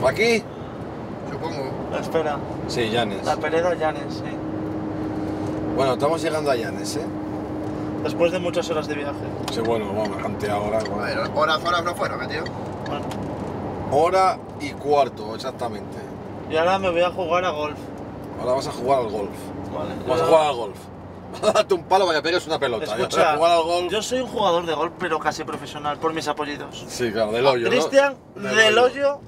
¿Para aquí? Supongo. Espera. Sí, Llanes. La Pereda Llanes, sí. Bueno, estamos llegando a Llanes, ¿eh? Después de muchas horas de viaje. Sí, bueno, vamos, cantidad ahora. A ver, horas no fueron, tío. Bueno. Hora y cuarto, exactamente. Y ahora me voy a jugar a golf. Ahora vas a jugar al golf. Vale. Vas a jugar al golf. Vas a darte un palo para que pegues una pelota. Escucha, Vas a jugar al golf. yo soy un jugador de golf, pero casi profesional, por mis apellidos. Sí, claro, del hoyo, Cristian ¿no? del Hoyo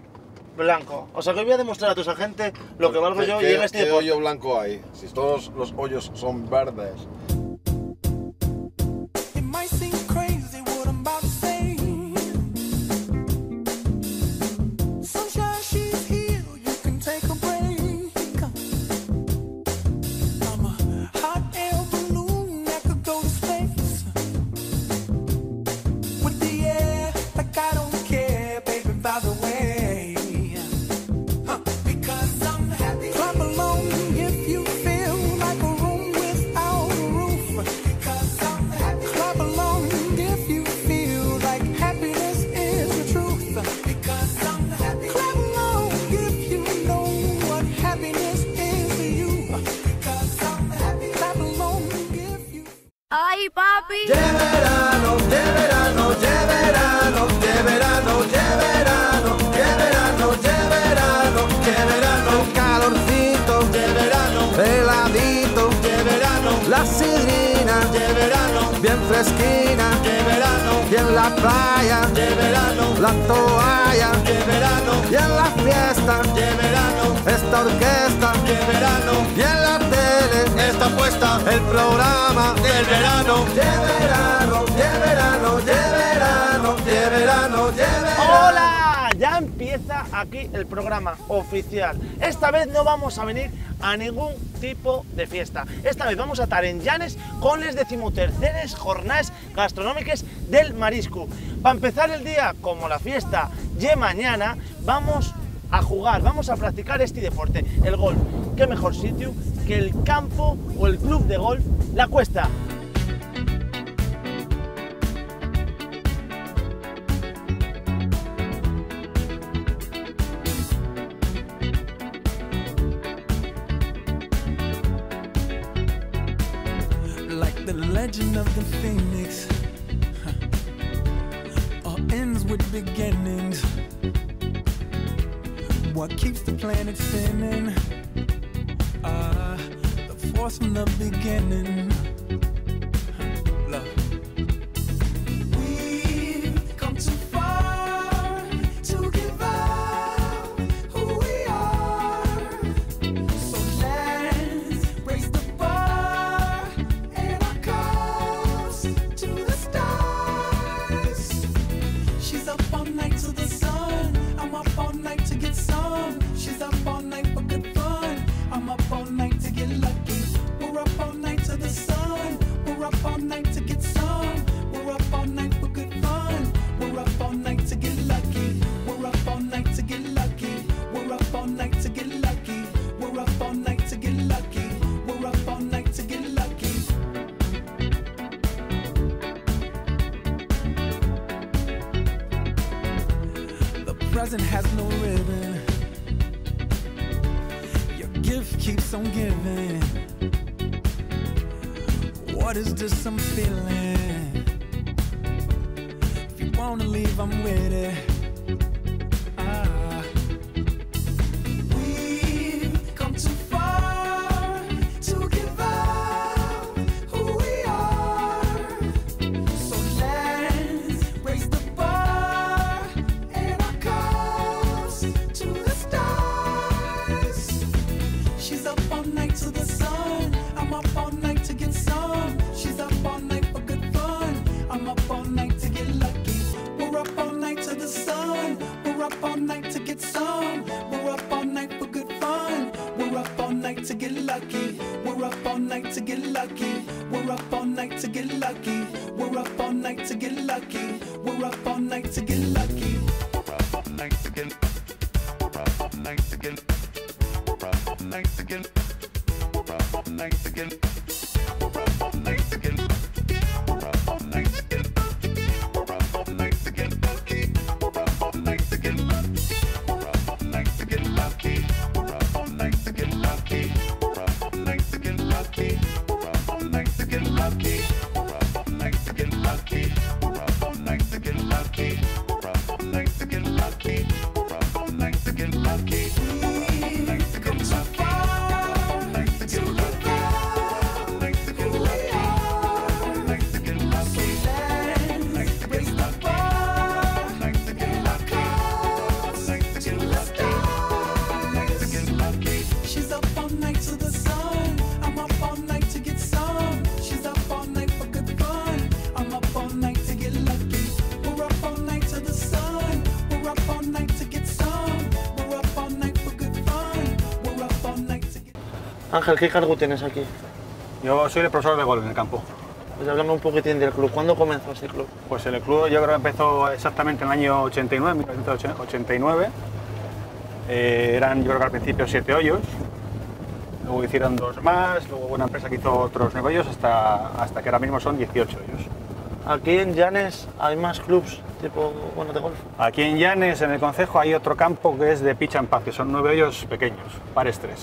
Blanco. O sea que voy a demostrar a tus agentes lo que valgo yo y en este ¿Qué deporte. hoyo blanco hay? Si todos los hoyos son verdes. ¡Ay, papi! ¡Ye verano, ye verano, ye verano, ye verano, ye verano, ye verano, ye verano, ye verano! El calorcito, ye verano, heladito, ye verano, la sidrina, ye verano, bien fresquina, ye verano, y en la playa, ye verano, la toalla, ye verano, y en la fiesta, ye verano, esta orquesta, ye verano, y en la tele está puesta el programa del verano. ¡Ye verano, ye verano, ye verano, ye verano, ye verano! ¡Hola! Ya empieza aquí el programa oficial. Esta vez no vamos a venir a ningún tipo de fiesta. Esta vez vamos a estar en Llanes con les 13es jornades gastronómicas del marisco. Para empezar el día, como la fiesta ya mañana, vamos a jugar, vamos a practicar este deporte, el golf. ¿Qué mejor sitio que el campo o el club de golf La Cuesta? Like the legend of the phoenix, all ends with beginnings. What keeps the planet spinning? The force from the beginning. Love. We've come too far to give up who we are. So let's raise the bar and our cups to the stars. She's up all night to the sun. I'm up all night to get some. She's up all night for good fun. I'm up all night to get lucky. We're up all night to the sun. We're up all night to get some. We're up all night for good fun. We're up all night to get lucky. We're up all night to get lucky. We're up all night to get lucky. We're up all night to get lucky. We're up all night to get lucky. The present has no ribbon. Your gift keeps on giving. What is this I'm feeling? If you wanna leave, I'm with it. We've come too far to give up who we are. So let's raise the bar and our cups to the stars. She's up all night to the sun. I'm up all night to get some. She's up all night for good fun. I'm up all night to get lucky. We're up all night to the sun. We're up all night to get some. We're up all night for good fun. We're up all night to get lucky. We're up all night to get lucky. We're up all night to get lucky. We're up all night to get lucky. We're up all night to get lucky. We're up all night to get. We're up all night to get. We're up all night to get. We're up all night to get. We're up all night to get. We're up all night to get. We're up all night to get lucky. We're up all night to get lucky. We're up all night Ángel, ¿qué cargo tienes aquí? Yo soy el profesor de golf en el campo. Pues háblame un poquitín del club. ¿Cuándo comenzó este club? Pues el club yo creo que empezó exactamente en el año 89, 1989. Eran yo creo que al principio 7 hoyos, luego hicieron 2 más, luego una empresa que hizo otros 9 hoyos hasta que ahora mismo son 18 hoyos. Aquí en Llanes hay más clubs tipo, bueno, de golf. Aquí en Llanes, en el concejo, hay otro campo que es de pitch and putt, que son 9 hoyos pequeños, pares 3,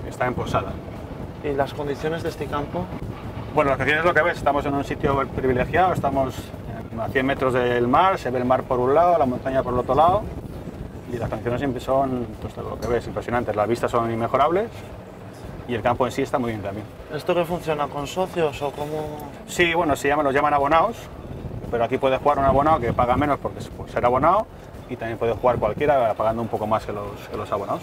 está en Posada. ¿Y las condiciones de este campo? Bueno, las condiciones es lo que ves, estamos en un sitio privilegiado, estamos a 100 metros del mar, se ve el mar por un lado, la montaña por el otro lado, y las condiciones siempre son, pues lo que ves, impresionantes, las vistas son inmejorables y el campo en sí está muy bien también. ¿Esto qué funciona con socios o cómo? Sí, bueno, los llaman abonados, pero aquí puede jugar un abonado que paga menos porque es por ser abonado, y también puede jugar cualquiera pagando un poco más que los abonados.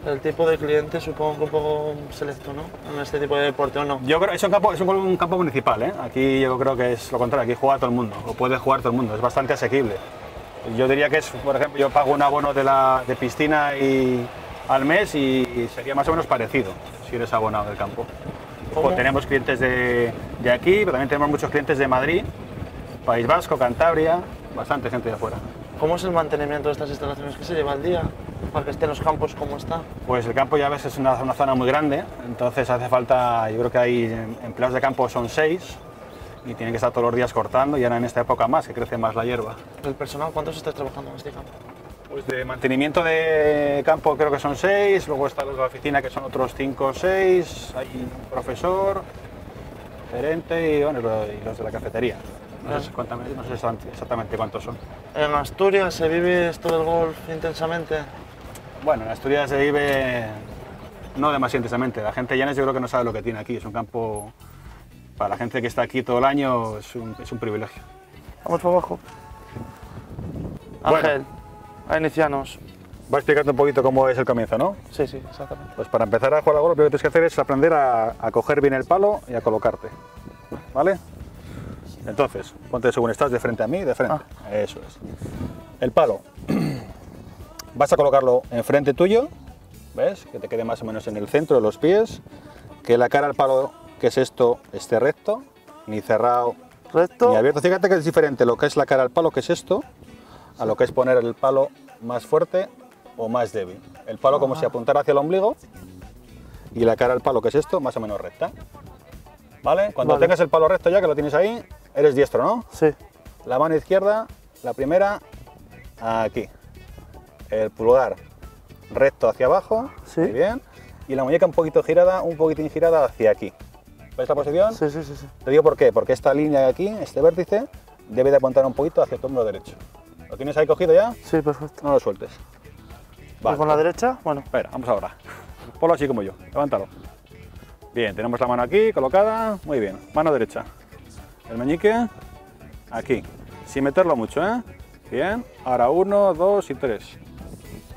El tipo de cliente supongo que un poco selecto, ¿no? En este tipo de deporte, ¿o no? Yo creo que es un campo municipal, ¿eh? Aquí yo creo que es lo contrario, aquí juega todo el mundo, o puede jugar todo el mundo, es bastante asequible. Yo diría que es, por ejemplo, yo pago un abono de piscina al mes y sería más o menos parecido si eres abonado del campo. ¿Cómo? Tenemos clientes de aquí, pero también tenemos muchos clientes de Madrid, País Vasco, Cantabria, bastante gente de afuera. ¿Cómo es el mantenimiento de estas instalaciones? ¿Qué se lleva al día para que estén los campos como está? Pues el campo ya ves es una zona muy grande, entonces hace falta, yo creo que hay empleados de campo son 6 y tienen que estar todos los días cortando y ahora en esta época más, que crece más la hierba. ¿El personal cuántos estáis trabajando en este campo? Pues de mantenimiento de campo creo que son 6, luego está los de la oficina que son otros 5 o 6, hay un profesor, gerente y, bueno, y los de la cafetería. No sé exactamente cuántos son. ¿En Asturias se vive esto del golf intensamente? Bueno, en Asturias se vive no demasiado intensamente. La gente de Llanes yo creo que no sabe lo que tiene aquí. Es un campo, para la gente que está aquí todo el año, es un privilegio. Vamos para abajo. Bueno. Ángel, a iniciarnos. Va explicando un poquito cómo es el comienzo, ¿no? Sí, sí, exactamente. Pues para empezar a jugar al golf, lo primero que tienes que hacer es aprender a coger bien el palo y a colocarte. ¿Vale? Entonces, ponte según estás de frente a mí, de frente. Eso es. El palo. Vas a colocarlo enfrente tuyo, ¿ves? Que te quede más o menos en el centro de los pies. Que la cara al palo, que es esto, esté recto, ni cerrado, Recto. ni abierto. Fíjate que es diferente lo que es la cara al palo, que es esto, a lo que es poner el palo más fuerte o más débil. El palo como si apuntara hacia el ombligo y la cara al palo, que es esto, más o menos recta. ¿Vale? Cuando Vale. tengas el palo recto ya, que lo tienes ahí, eres diestro, ¿no? Sí. La mano izquierda, la primera, aquí. El pulgar recto hacia abajo, Sí. muy bien. Y la muñeca un poquitín girada hacia aquí. ¿Ves la posición? Sí, sí, sí, sí. Te digo por qué, porque esta línea de aquí, este vértice, debe de apuntar un poquito hacia tu hombro derecho. ¿Lo tienes ahí cogido ya? Sí, perfecto. No lo sueltes. ¿Y con la derecha? Bueno. Espera, vamos ahora. Ponlo así como yo, levántalo. Bien, tenemos la mano aquí, colocada, muy bien. Mano derecha. El meñique, aquí. Sin meterlo mucho, ¿eh? Bien, ahora 1, 2 y 3.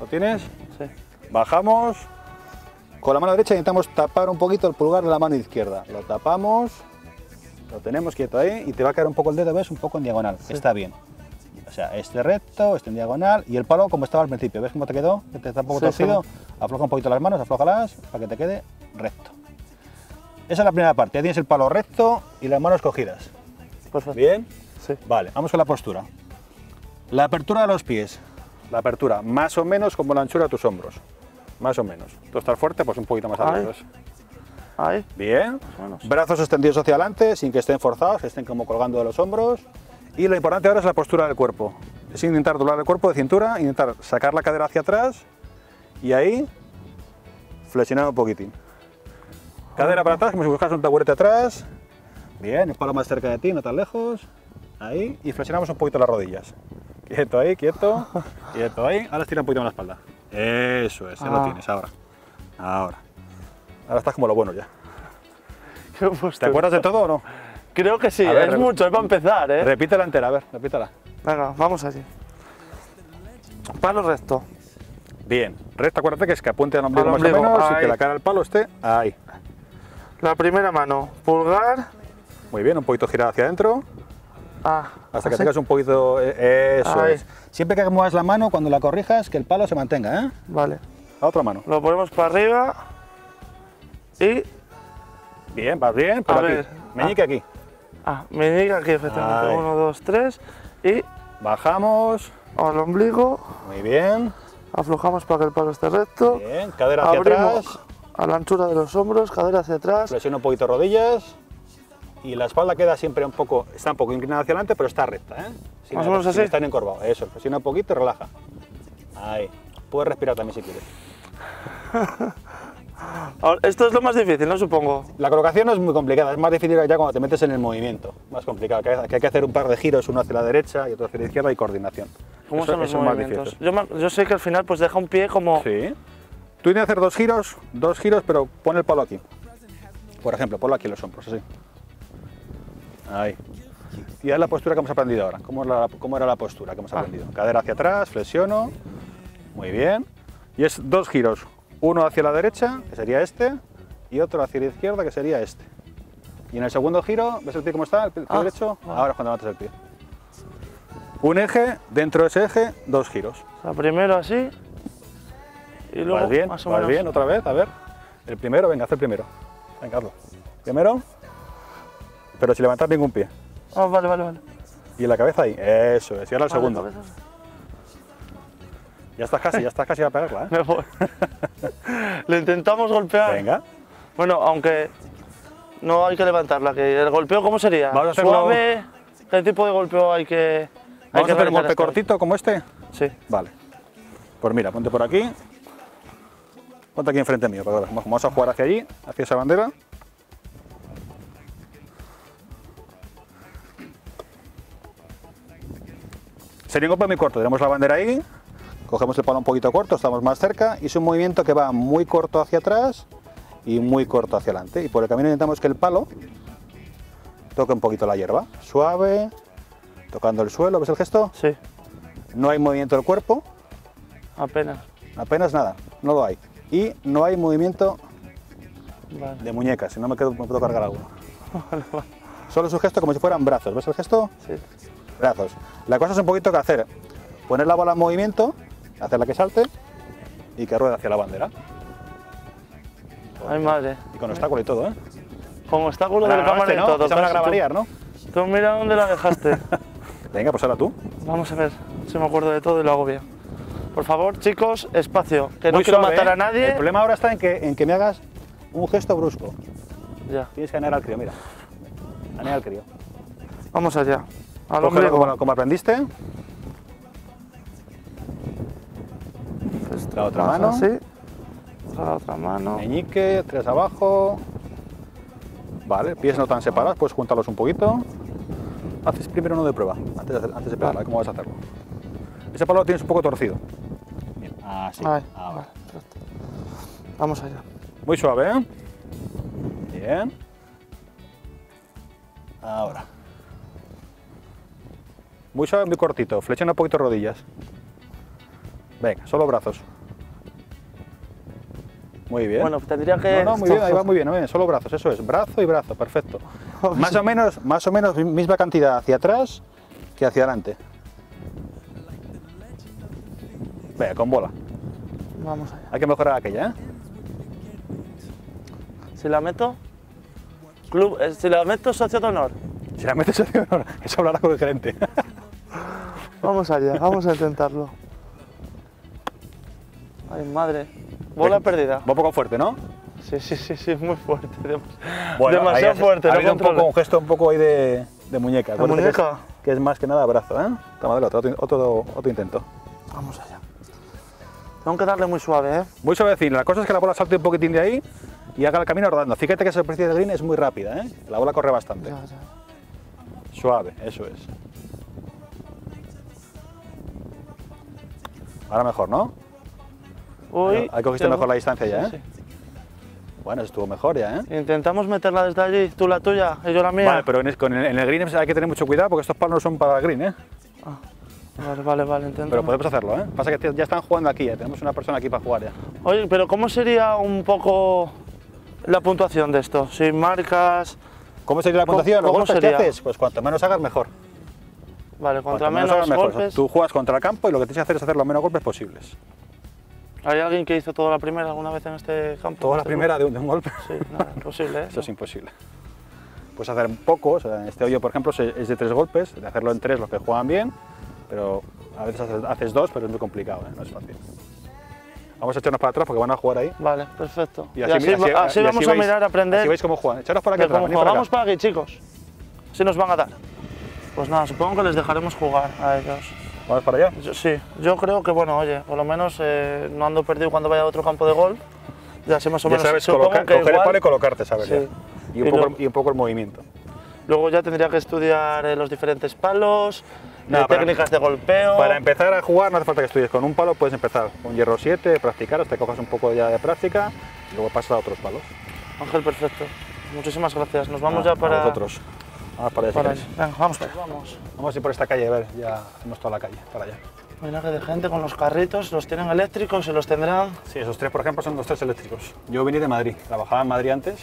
¿Lo tienes? Sí. Bajamos. Con la mano derecha intentamos tapar un poquito el pulgar de la mano izquierda. Lo tapamos, lo tenemos quieto ahí y te va a caer un poco el dedo, ¿ves? Un poco en diagonal. Está bien. O sea, este recto, este en diagonal y el palo como estaba al principio. ¿Ves cómo te quedó? Que te está un poco Sí, torcido. Afloja un poquito las manos, aflójalas para que te quede recto. Esa es la primera parte. Ya tienes el palo recto y las manos cogidas. Perfecto. ¿Bien? Sí. Vale, vamos con la postura. La apertura de los pies. La apertura más o menos como la anchura de tus hombros. Más o menos. Tú estás fuerte, pues un poquito más Ahí. abiertos. Ahí. Bien. Más o menos. Brazos extendidos hacia adelante sin que estén forzados, que estén como colgando de los hombros. Y lo importante ahora es la postura del cuerpo. Es intentar doblar el cuerpo de cintura, intentar sacar la cadera hacia atrás y ahí flexionar un poquitín. Cadera para atrás, como si buscas un taburete atrás. Bien, el palo más cerca de ti, no tan lejos. Ahí, y flexionamos un poquito las rodillas. Quieto ahí, quieto, quieto ahí. Ahora estira un poquito más la espalda. Eso es, ya lo tienes ahora. Ahora. Ahora estás como lo bueno ya. Qué ¿Te postura. acuerdas de todo o no? Creo que sí, A ver, es mucho, es para empezar, ¿eh? Repítela entera, a ver, repítela. Venga, vamos allí. Palo recto. Bien, recta, acuérdate que es que apunte al ombligo Al más ombligo, o menos y ahí. que la cara del palo esté ahí. La primera mano, pulgar. Muy bien, un poquito girada hacia adentro, hasta que ¿así? tengas un poquito... eso Ahí. es. Siempre que muevas la mano, cuando la corrijas, que el palo se mantenga, ¿eh? Vale. La otra mano. Lo ponemos para arriba. Y... Bien, vas bien, pero A aquí. ver, Meñique aquí. meñique aquí, efectivamente. Ahí. 1, 2, 3. Y Bajamos. al ombligo. Muy bien. Aflojamos para que el palo esté recto. Bien. Cadera hacia Abrimos atrás. a la anchura de los hombros, cadera hacia atrás. Flexiona un poquito rodillas. Y la espalda queda siempre un poco, está un poco inclinada hacia adelante, pero está recta, ¿eh? Más o menos así. Está encorvado. Eso, presiona un poquito y relaja. Ahí. Puedes respirar también si quieres. Ahora, esto es lo más difícil, ¿no? Supongo. La colocación no es muy complicada, es más difícil ya cuando te metes en el movimiento. Más complicado, que hay que hacer un par de giros, uno hacia la derecha y otro hacia la izquierda y coordinación. ¿Cómo Eso- son los eso es más movimientos? difícil. Yo sé que al final pues deja un pie como... Sí. Tú tienes que hacer dos giros, pero pon el palo aquí. Por ejemplo, ponlo aquí en los hombros, así. Ahí. Y es la postura que hemos aprendido ahora. ¿Cómo era la postura que hemos aprendido? Cadera hacia atrás, flexiono. Muy bien. Y es dos giros. Uno hacia la derecha, que sería este, y otro hacia la izquierda, que sería este. Y en el segundo giro, ¿ves el pie cómo está? ¿El pie derecho? Ahora es cuando levantas el pie. Un eje, dentro de ese eje, dos giros. O sea, primero así y luego Vas bien, más o vas menos... bien, otra vez, a ver. El primero, venga, haz el primero. Venga, hazlo. Primero, pero sin levantar ningún pie. Ah, vale. Y la cabeza ahí, eso es. Y ahora el Vale, segundo. cabeza. Ya estás casi a pegarla, ¿eh? Me voy. Le intentamos golpear. Venga. Bueno, aunque no hay que levantarla. Que ¿el golpeo cómo sería? Vamos a hacerlo- ¿Suave? ¿Qué tipo de golpeo hay que Vamos a hacer un realizar golpe esta vez? cortito como este. Sí. Vale. Pues mira, ponte por aquí. Ponte aquí enfrente mío. Para que vamos a jugar hacia allí, hacia esa bandera. Sería un golpe muy corto. Tenemos la bandera ahí. Cogemos el palo un poquito corto, estamos más cerca. Y es un movimiento que va muy corto hacia atrás y muy corto hacia adelante. Y por el camino intentamos que el palo toque un poquito la hierba. Suave, tocando el suelo. ¿Ves el gesto? Sí, No hay movimiento del cuerpo. apenas. Apenas nada, no lo hay. Y no hay movimiento Vale. de muñecas, si no me puedo cargar alguno. Solo es un gesto como si fueran brazos, ¿ves el gesto? Sí. Brazos. La cosa es un poquito que hacer, poner la bola en movimiento, hacerla que salte y que ruede hacia la bandera. Ay, madre. Y con obstáculo y todo, ¿eh? Con obstáculo La del cámara grabaste, y ¿no? todo. Esa me la casi tú. grabarías, ¿no? Tú mira dónde la dejaste. Venga, pues ahora tú. Vamos a ver si me acuerdo de todo y lo hago bien. Por favor, chicos, espacio, que no Muy quiero suave, matar ¿eh? a nadie. El problema ahora está en que me hagas un gesto brusco. Ya, Tienes que ganar al crío, mira. Ganar al crío. vamos allá. Al Cógelo ombligo. como aprendiste. La otra Vamos mano. así. La otra mano. Meñique, tres abajo. Vale, pies no tan separados, puedes juntarlos un poquito. Haces primero uno de prueba, antes de pegarla, ¿cómo vas a hacerlo? Ese palo lo tienes un poco torcido. Bien, así. Ahí, Ahora. vale, perfecto. Vamos allá. Muy suave, ¿eh? Bien. Ahora. Muy suave, muy cortito. Flexiona un poquito rodillas. Venga, solo brazos. Muy bien. Bueno, tendría que... No, muy bien, ahí va muy bien, solo brazos, eso es, brazo y brazo, perfecto. Más o menos misma cantidad hacia atrás que hacia adelante. Venga, con bola. Vamos allá. Hay que mejorar aquella, ¿eh? Si la meto... si la meto socio de honor. Si la metes en honor, eso hablará con el gerente. Vamos allá, vamos a intentarlo. Ay, madre. Bola perdida. Va un poco fuerte, ¿no? Sí, muy fuerte. ahí Demasiado fuerte. Ha no habido un controlo. gesto un poco ahí de muñeca. ¿De Acuérdate muñeca? que es más que nada brazo, ¿eh? Toma, dale otro intento. Vamos allá. Tengo que darle muy suave, ¿eh? Muy suavecino, la cosa es que la bola salte un poquitín de ahí y haga el camino rodando. Fíjate que esa superficie del green es muy rápida, ¿eh? La bola corre bastante. Ya. Suave, eso es. Ahora mejor, ¿no? Uy, Ahí cogiste tengo- mejor la distancia ya, ¿eh? Sí, Bueno, estuvo mejor ya, ¿eh? sí. Intentamos meterla desde allí, tú la tuya y yo la mía. Vale, pero en el green hay que tener mucho cuidado porque estos palos no son para el green, ¿eh? Vale, intento. Pero podemos hacerlo, ¿eh? Pasa que ya están jugando aquí, ya tenemos una persona aquí para jugar ya. Oye, pero ¿cómo sería un poco la puntuación de esto? Sin marcas... ¿Cómo sería la puntuación? ¿Los cómo golpes que sería? haces? Pues cuanto menos hagas, mejor. Vale, contra Cuanto menos hagas, mejor. golpes... Tú juegas contra el campo y lo que tienes que hacer es hacer los menos golpes posibles. ¿Hay alguien que hizo toda la primera alguna vez en este campo? Toda la Este primera de un golpe. Sí, no, imposible, ¿eh? Eso es imposible. Puedes hacer poco, o sea, en este hoyo, por ejemplo, es de 3 golpes, de hacerlo en 3 los que juegan bien, pero a veces haces 2, pero es muy complicado, ¿eh? No es fácil. Vamos a echarnos para atrás porque van a jugar ahí. Vale, perfecto. Y Y así así vamos a veis- mirar, a aprender Así veis cómo juegan. Echaros para aquí de atrás, cómo venid juegan. para Vamos acá. para aquí, chicos. Si nos van a dar. Pues nada, supongo que les dejaremos jugar a ellos. ¿Vamos para allá? Yo creo que, bueno, oye, por lo menos no ando perdido cuando vaya a otro campo de golf. Ya sé más o Ya menos. sabes supongo que coger el igual- palo y colocarte, ¿sabes? Sí. Ya. Y luego- Y un poco el movimiento. Luego ya tendría que estudiar los diferentes palos, No, para- técnicas de golpeo. Para empezar a jugar no hace falta que estudies. Con un palo puedes empezar con hierro 7, practicar hasta que cojas un poco ya de práctica y luego pasas a otros palos. Ángel, perfecto. Muchísimas gracias. Nos vamos Ah, ya para... a vosotros. Vamos para allá. si para queréis. Venga, vamos, pues, vamos. Vamos a ir por esta calle, a ver, ya hemos toda la calle, para allá. Mira que de gente con los carritos, los tienen eléctricos y los tendrán. Sí, esos 3, por ejemplo, son los 3 eléctricos. Yo vine de Madrid, trabajaba en Madrid antes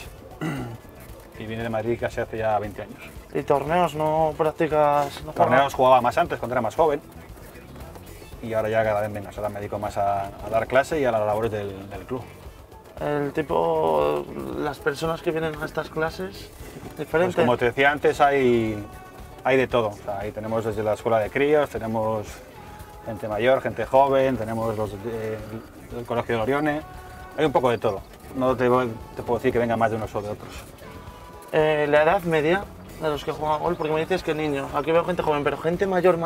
y vine de Madrid casi hace ya 20 años. ¿Y torneos no practicas? No Torneos jugaba más antes, cuando era más joven, y ahora ya cada vez menos. Ahora me dedico más a dar clase y a las labores del club. El tipo, las personas que vienen a estas clases, Pues diferente. como te decía antes, hay de todo. O sea, ahí tenemos desde la escuela de críos, tenemos gente mayor, gente joven, tenemos los del Colegio de Lorione, hay un poco de todo. No te puedo decir que venga más de unos o de otros. La edad media de los que juegan golf, porque me dices que niños, aquí veo gente joven, pero gente mayor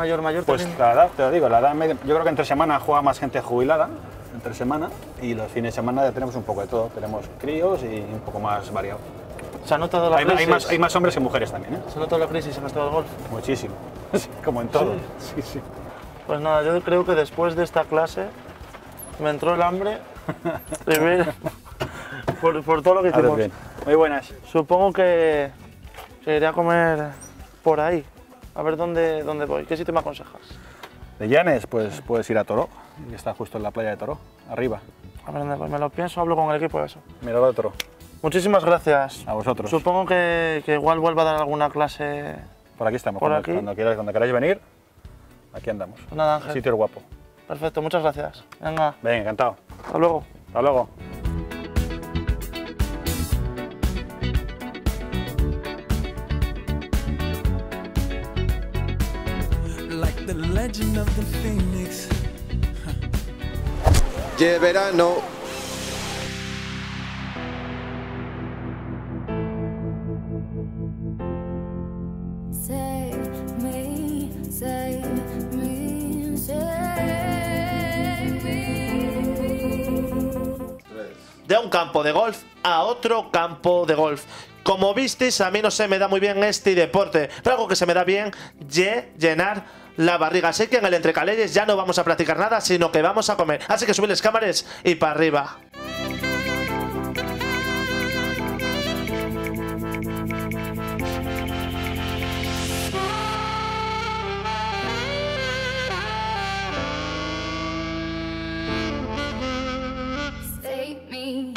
Pues también. la edad, te lo digo, la edad media, yo creo que entre semana juega más gente jubilada, entre semana, y los fines de semana ya tenemos un poco de todo. Tenemos críos y un poco más variado. ¿Se ha notado la crisis? Hay más hombres que mujeres también, ¿eh? ¿Se ha notado la crisis en esto del golf? Muchísimo, como en todo. Sí, sí. Pues nada, yo creo que después de esta clase me entró el hambre y mira, por todo lo que Haces hicimos. bien. Muy buenas. Supongo que iré a comer por ahí, a ver dónde voy. ¿Qué sitio me aconsejas? De Llanes, pues puedes ir a Toró, que está justo en la playa de Toró, arriba. A ver dónde voy, me lo pienso, hablo con el equipo de eso. Mirador de Toró. Muchísimas gracias. A vosotros. Supongo que igual vuelva a dar alguna clase. Por aquí estamos. Por Cuando, aquí. cuando queráis venir, aquí andamos. Pues nada, Ángel. El sitio es guapo. Perfecto, muchas gracias. Venga, Venga, encantado. hasta luego. Hasta luego. Like the legend of the phoenix. ¡Qué verano! Save me, save me, save me. De un campo de golf a otro campo de golf. Como visteis, a mí no se me da muy bien este deporte, pero algo que se me da bien, llenar la barriga. Así que en el entrecaleyes ya no vamos a practicar nada, sino que vamos a comer. Así que subid las cámaras y para arriba. Save me.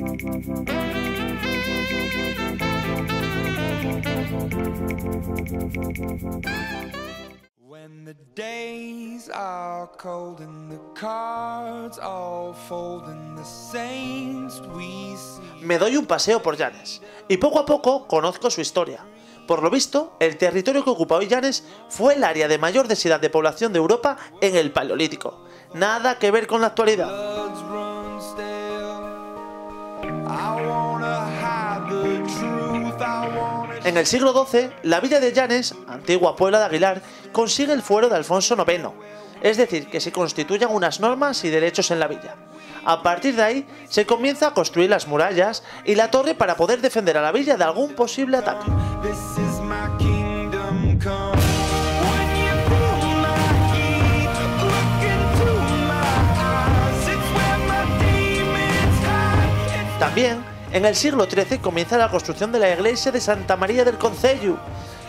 When the days are cold and the cards all fold and the saints we see. Me doy un paseo por Llanes y poco a poco conozco su historia. Por lo visto, el territorio que ocupa hoy Llanes fue el área de mayor densidad de población de Europa en el Paleolítico. Nada que ver con la actualidad. Bloods run stale. I wanna hide the truth. I wanna En el siglo XII, la villa de Llanes, antigua Puebla de Aguilar, consigue el fuero de Alfonso IX, es decir, que se constituyan unas normas y derechos en la villa. A partir de ahí, se comienza a construir las murallas y la torre para poder defender a la villa de algún posible ataque. This is my kingdom come. When you pull my key, look into my eyes. It's where my demons hide. También, en el siglo XIII comienza la construcción de la iglesia de Santa María del Concello,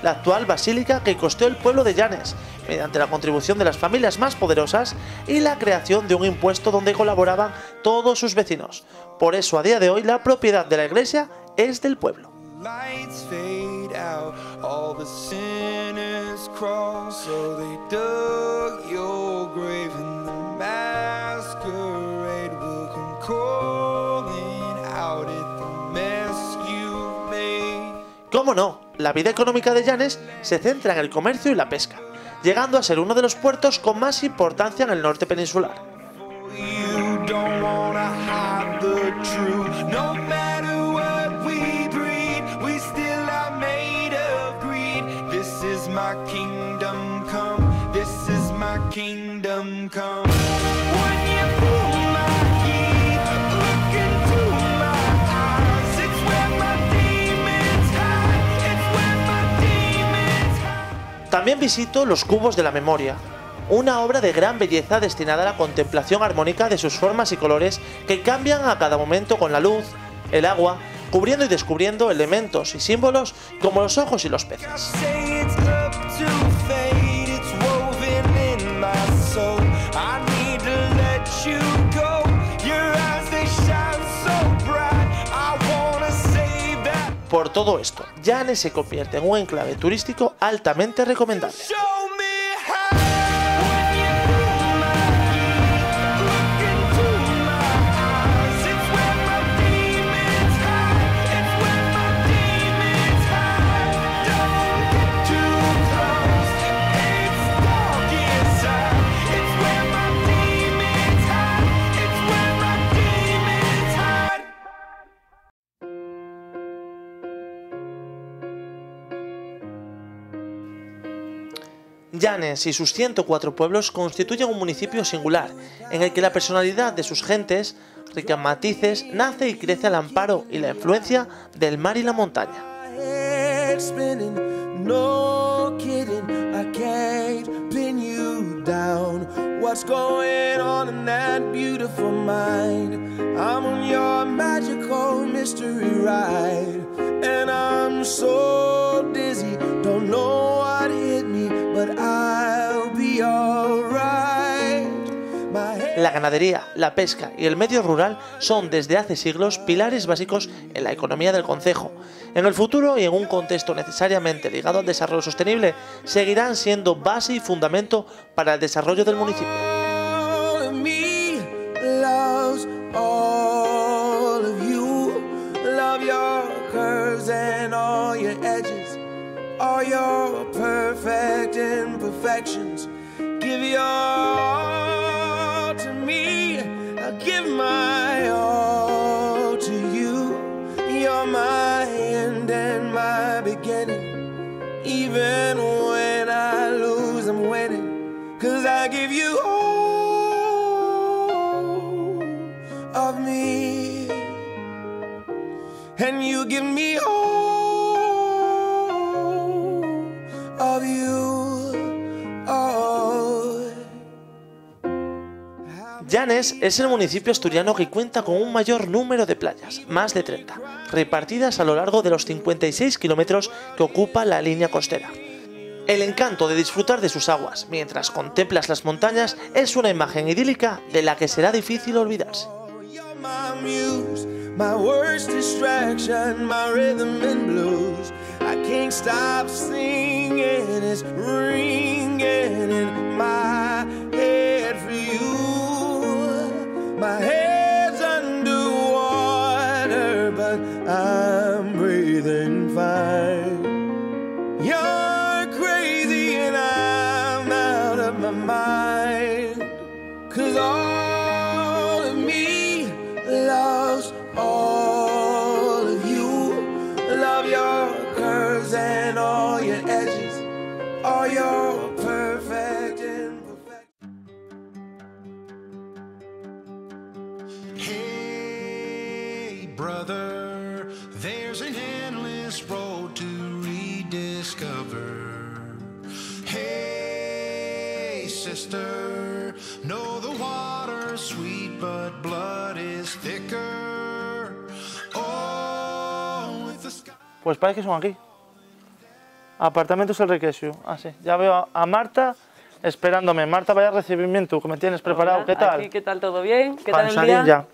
la actual basílica que costeó el pueblo de Llanes, mediante la contribución de las familias más poderosas y la creación de un impuesto donde colaboraban todos sus vecinos. Por eso, a día de hoy, la propiedad de la iglesia es del pueblo. Lights fade out, all the sinners crawl, so they dug your grave and the masquerade will come calling out at the mess you made. ¿Cómo no? La vida económica de Llanes se centra en el comercio y la pesca, llegando a ser uno de los puertos con más importancia en el norte peninsular. You don't wanna hide the truth, no matter what we breed, we still are made of greed. This is my kingdom come, this is my kingdom come. When you pull my key, look into my eyes. It's where my demons hide, it's where my demons hide. También visito los cubos de la memoria, una obra de gran belleza destinada a la contemplación armónica de sus formas y colores que cambian a cada momento con la luz, el agua, cubriendo y descubriendo elementos y símbolos como los ojos y los peces. Say it's up to fate, it's woven in my soul. I need to let you go. Your eyes, they shine so bright. I wanna save that. Por todo esto, Llanes se convierte en un enclave turístico altamente recomendable. Show me how. When you pull my key, look into my eyes. It's where my demons hide. It's where my demons hide. Don't get too close. It's dark inside. It's where my demons hide. It's where my demons hide. Llanes y sus 104 pueblos constituyen un municipio singular, en el que la personalidad de sus gentes, rica en matices, nace y crece al amparo y la influencia del mar y la montaña. Head spinning, no kidding, I can't pin you down. What's going on in that beautiful mind? I'm on your magical mystery ride, and I'm so dizzy, don't know what hit me, but I'll be alright. My head. La ganadería, la pesca y el medio rural son desde hace siglos pilares básicos en la economía del concejo. En el futuro y en un contexto necesariamente ligado al desarrollo sostenible, seguirán siendo base y fundamento para el desarrollo del municipio. All of me loves all of you. Love your curves and all your edges, all your perfect imperfections. Give your all to me, I give my all to you. You're my end and my beginning. Even when I lose, I'm winning. 'Cause I give you all of me, and you give me all of you. Llanes es el municipio asturiano que cuenta con un mayor número de playas, más de 30, repartidas a lo largo de los 56 kilómetros que ocupa la línea costera. El encanto de disfrutar de sus aguas mientras contemplas las montañas es una imagen idílica de la que será difícil olvidarse. You're my muse, my worst distraction, my rhythm and blues. I can't stop singing, it's ringing in my head for you. My head's underwater, but I'm breathing fine. You're crazy and I'm out of my mind. 'Cause all of me loves all of you. Love your curves and all your edges, all your perfect imperfections. Hey, brother, there's an endless road to rediscover. Hey, sister, know the water's sweet, but blood is thicker. Oh, with the sky. Pues parece que son aquí. Apartamentos El Requesio. Ah, sí. Ya veo a Marta esperándome. Marta, vaya recibimiento que me tienes preparado. Hola, ¿Qué tal? aquí, ¿qué tal? ¿Todo bien? ¿Qué tal el Pansarín día? ya.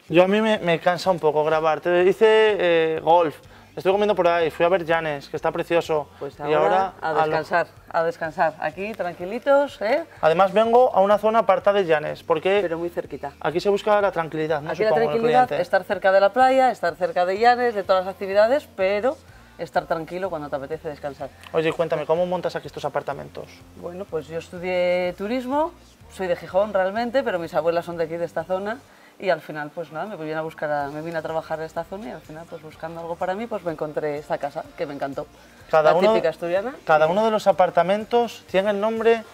Yo a mí me cansa un poco grabar. Te hice golf. Estoy comiendo por ahí. Fui a ver Llanes, que está precioso. Pues y ahora a descansar, a descansar. Aquí, tranquilitos, ¿eh? Además vengo a una zona apartada de Llanes, porque Pero muy cerquita. aquí se busca la tranquilidad, ¿no? Aquí la Supongo, el tranquilidad, cliente. estar cerca de la playa, estar cerca de Llanes, de todas las actividades, pero estar tranquilo cuando te apetece descansar. Oye, cuéntame, ¿cómo montas aquí estos apartamentos? Bueno, pues yo estudié turismo, soy de Gijón realmente, pero mis abuelas son de aquí, de esta zona, y al final, pues nada, me vine a trabajar en esta zona y al final, pues buscando algo para mí, pues me encontré esta casa, que me encantó. La típica asturiana. Cada uno de los apartamentos tiene el nombre...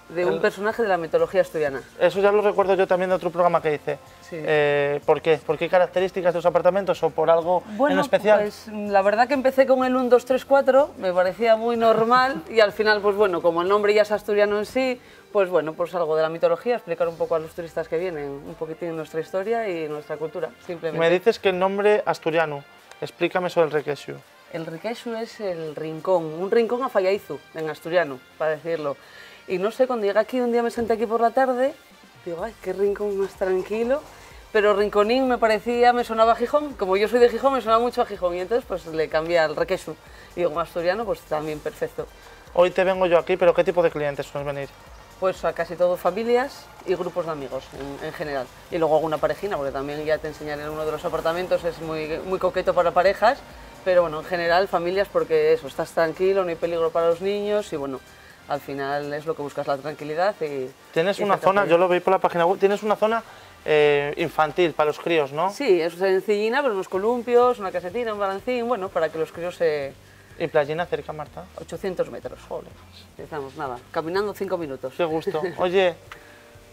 De un personaje de la mitología asturiana. Eso ya lo recuerdo yo también de otro programa que hice. Sí. ¿Por qué? ¿Por qué características de los apartamentos o por algo en especial? Pues la verdad que empecé con el 1, 2, 3, 4, me parecía muy normal y al final, pues bueno, como el nombre ya es asturiano en sí, pues bueno, pues algo de la mitología, explicar un poco a los turistas que vienen, un poquitín nuestra historia y nuestra cultura, simplemente. Me dices que el nombre asturiano, explícame sobre el Requesio. El Requesio es el rincón, un rincón a Fallaizu, en asturiano, para decirlo. Y no sé, cuando llegué aquí, un día me senté aquí por la tarde, digo, ay, qué rincón más tranquilo, pero Rinconín me parecía, me sonaba a Gijón, como yo soy de Gijón, me sonaba mucho a Gijón, y entonces pues le cambié al Requesio. Y como asturiano, pues también perfecto. Hoy te vengo yo aquí, pero ¿qué tipo de clientes suelen venir? Pues a casi todo familias y grupos de amigos en general. Y luego alguna parejina, porque también ya te enseñaré en uno de los apartamentos, es muy coqueto para parejas, pero bueno, en general familias porque eso, estás tranquilo, no hay peligro para los niños y bueno, al final es lo que buscas, la tranquilidad y... Tienes una zona, yo lo veis por la página web, tienes una zona infantil para los críos, ¿no? Sí, es sencillina, pero unos columpios, una casetina, un balancín, bueno, para que los críos se... ¿Y playina cerca, Marta? 800 metros, joder, estamos nada, caminando 5 minutos. Qué gusto. Oye,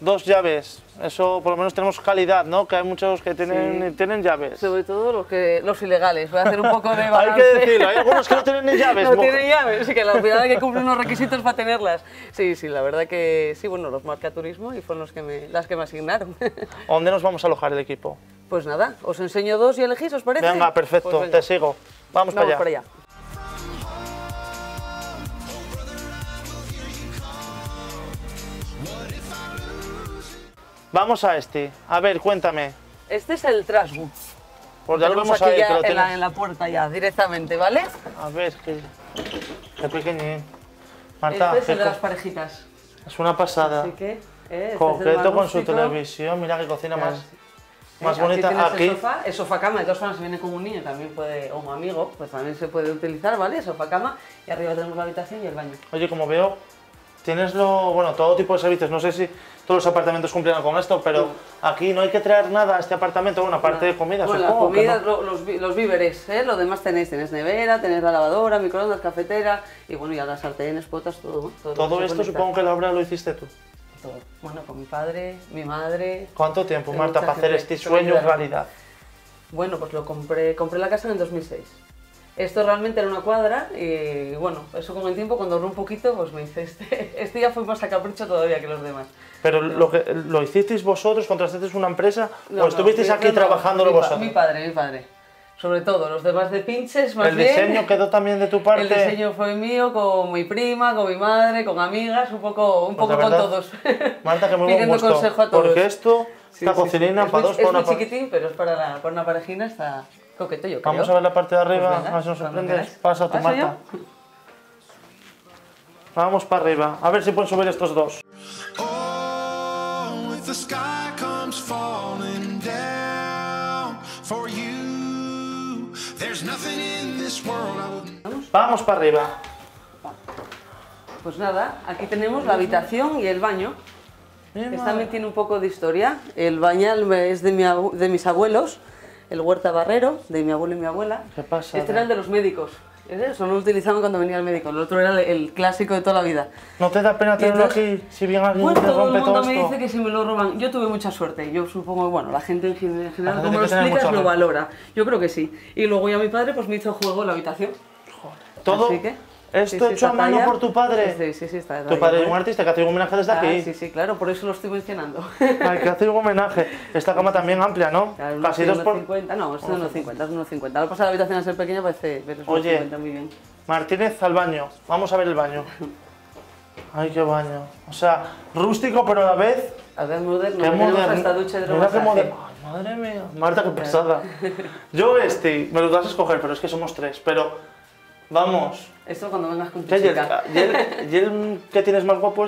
2 llaves, eso por lo menos tenemos calidad, ¿no? Que hay muchos que tienen llaves. Sobre todo los ilegales, voy a hacer un poco de balance. Hay que decirlo, hay algunos que no tienen ni llaves. No tienen llaves, sí que la verdad es que cumplen unos requisitos para tenerlas. Sí, la verdad que sí, bueno, los marca turismo y fueron las que me asignaron. ¿Dónde nos vamos a alojar el equipo? Pues nada, os enseño 2 y elegís, ¿os parece? Venga, perfecto, Pues venga. te sigo. Vamos para allá. Vamos a este. A ver, cuéntame. Este es el Trasgu. Pues ya lo vemos aquí ahí, ya que lo en tienes. la puerta ya, directamente, ¿vale? A ver, qué pequeñín. Marta, Este es el de las parejitas. es una pasada. Así que, este es el Coqueto más con su rústico. televisión, mira qué cocina Claro. más Aquí bonita. tienes Aquí, el sofá, es sofá cama, de todas formas si viene con un niño también puede, o un amigo, pues también se puede utilizar, ¿vale? Sofá cama y arriba tenemos la habitación y el baño. oye, como veo, tienes todo tipo de servicios. No sé si todos los apartamentos cumplirán con esto, pero aquí no hay que traer nada a este apartamento, bueno, aparte de comida, Bueno, las supongo que comidas, no. los víveres, ¿eh? Lo demás tenéis nevera, tenéis la lavadora, microondas, cafetera y bueno, ya las sartenes, potas, todo. Todo esto supongo que la obra lo hiciste tú. Todo. Bueno, con mi padre, mi madre... ¿Cuánto tiempo, Hay Marta, mucha para hacer gente este que me sueño en ayudaron. realidad? Bueno, pues compré la casa en el 2006. Esto realmente era una cuadra y bueno, eso con el tiempo cuando ahorré un poquito pues me hice este ya fue más a capricho todavía que los demás. Pero lo hicisteis vosotros, contratasteis una empresa No, o estuvisteis no, aquí no, trabajándolo mi vosotros. Mi padre. Sobre todo, los demás de pinches, más ¿El bien. diseño quedó también de tu parte? El diseño fue mío, con mi prima, con mi madre, con amigas, un poco Pues con de verdad, todos. Marta, que muy buen Pidiendo gusto. consejo a todos. Porque esto, Sí, esta sí, sí. cocinina Es para muy- dos, para es una muy chiquitín, pero es para una parejina, está coqueto, yo creo. Vamos a ver la parte de arriba, Pues venga, a ver si nos cuando sorprendes. queráis. Pasa tu ¿Paso Marta. Vamos para arriba, a ver si pueden subir estos dos. Oh, if the sky comes falling down for you, there's nothing in this world I wouldn't. Vamos para arriba. Pues nada, aquí tenemos la habitación y el baño. Esta también tiene un poco de historia. El bañal es de mis abuelos, el huerta barrero, de mi abuelo y mi abuela. ¿Qué pasa? Este era el de los médicos. Eso no lo utilizaban cuando venía el médico. El otro era el clásico de toda la vida. ¿No te da pena tenerlo entonces, aquí si bien alguien Pues te todo el rompe todo mundo me esto? dice que si me lo roban. Yo tuve mucha suerte. Yo supongo, bueno, la gente en general, gente como lo tiene que tener explicas, mucha lo suerte. valora. Yo creo que sí. Y luego ya mi padre pues me hizo juego en la habitación. Todo Así que, esto sí, sí, hecho a está mano tallado. por tu padre. Sí, sí, sí, está Tu padre es un tallado. artista que hace un homenaje desde aquí. Sí, sí, claro, por eso lo estoy mencionando. Hay que hacer un homenaje. Esta cama también amplia, ¿no? Claro, Casi 2 por... 1,50, no, es 1,50, es 1,50. Al pasar la habitación a ser pequeña parece, pero es Oye. 1,50 muy bien. Martínez al baño. Vamos a ver el baño. Ay, qué baño. O sea, rústico pero a la vez... A ver, moderno, Qué tenemos moderno. hasta ducha de Mira qué hidromasaje. moderno. Ay, madre mía. Marta, qué pesada. Yo me lo das a escoger, pero es que somos 3. Pero, vamos. Esto cuando vengas con tu ¿Qué, chica. y el que tienes más guapo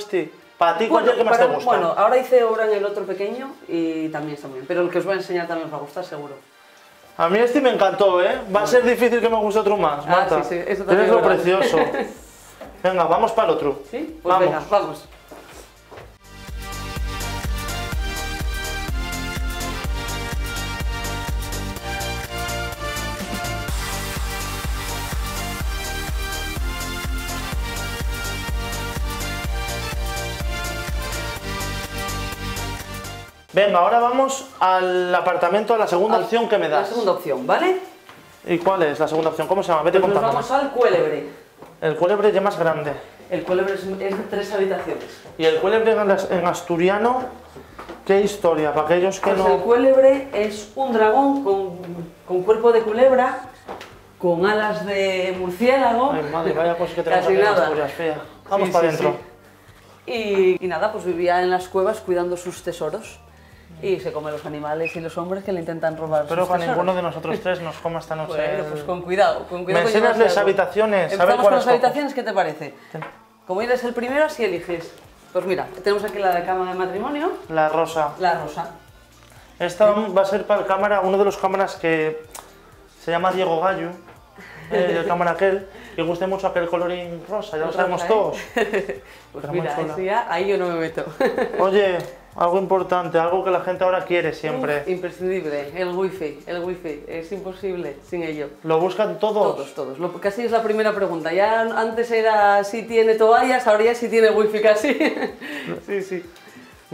para ti, ¿cuál es el que más te gusta? Bueno, ahora hice obra en el otro pequeño y también está muy bien. Pero el que os voy a enseñar también os va a gustar, seguro. A mí este me encantó, ¿eh? Va a ser difícil que me guste otro más, Marta. sí, sí, eso también Tienes lo es verdad. precioso. Venga, vamos para el otro. ¿Sí? Pues Vamos. venga, vamos. Venga, ahora vamos al apartamento, a la segunda opción que me das. La segunda opción, ¿vale? ¿Y cuál es la segunda opción? ¿Cómo se llama? Vete Pues nos contándome. vamos al cuélebre. El cuélebre ya más grande. El cuélebre es de 3 habitaciones. Y el cuélebre en asturiano, ¿qué historia? Para aquellos que Pues no... el cuélebre es un dragón con cuerpo de culebra, con alas de murciélago. Ay, madre, vaya cosa que tenemos Casi aquí en nada. Asturias, fea. Vamos Sí, para sí, adentro. sí. Y nada, pues vivía en las cuevas cuidando sus tesoros. Y se come los animales y los hombres que le intentan robar Espero sus que a tesoros. ninguno de nosotros 3 nos coma esta noche. Bueno, pues con cuidado, con cuidado. ¿Me que enseñas llevarse las algo. habitaciones? A ver Empezamos con cuál las escojo. habitaciones, ¿qué te parece? Como eres el primero, así eliges. Pues mira, tenemos aquí la de cama de matrimonio, La rosa. la rosa. Esta va a ser para el cámara, uno de los cámaras que se llama Diego Gallo, el cámara aquel, que guste mucho aquel colorín rosa, ya lo sabemos Rosa, ¿eh? todos. Pues Pero muy mira, chula. eso ya, ahí yo no me meto. Oye, algo importante, algo que la gente ahora quiere siempre. Imprescindible, el wifi, es imposible sin ello. ¿Lo buscan todos? Todos, todos. Casi es la primera pregunta. Ya antes era si tiene toallas, ahora ya si tiene wifi casi. Sí, sí.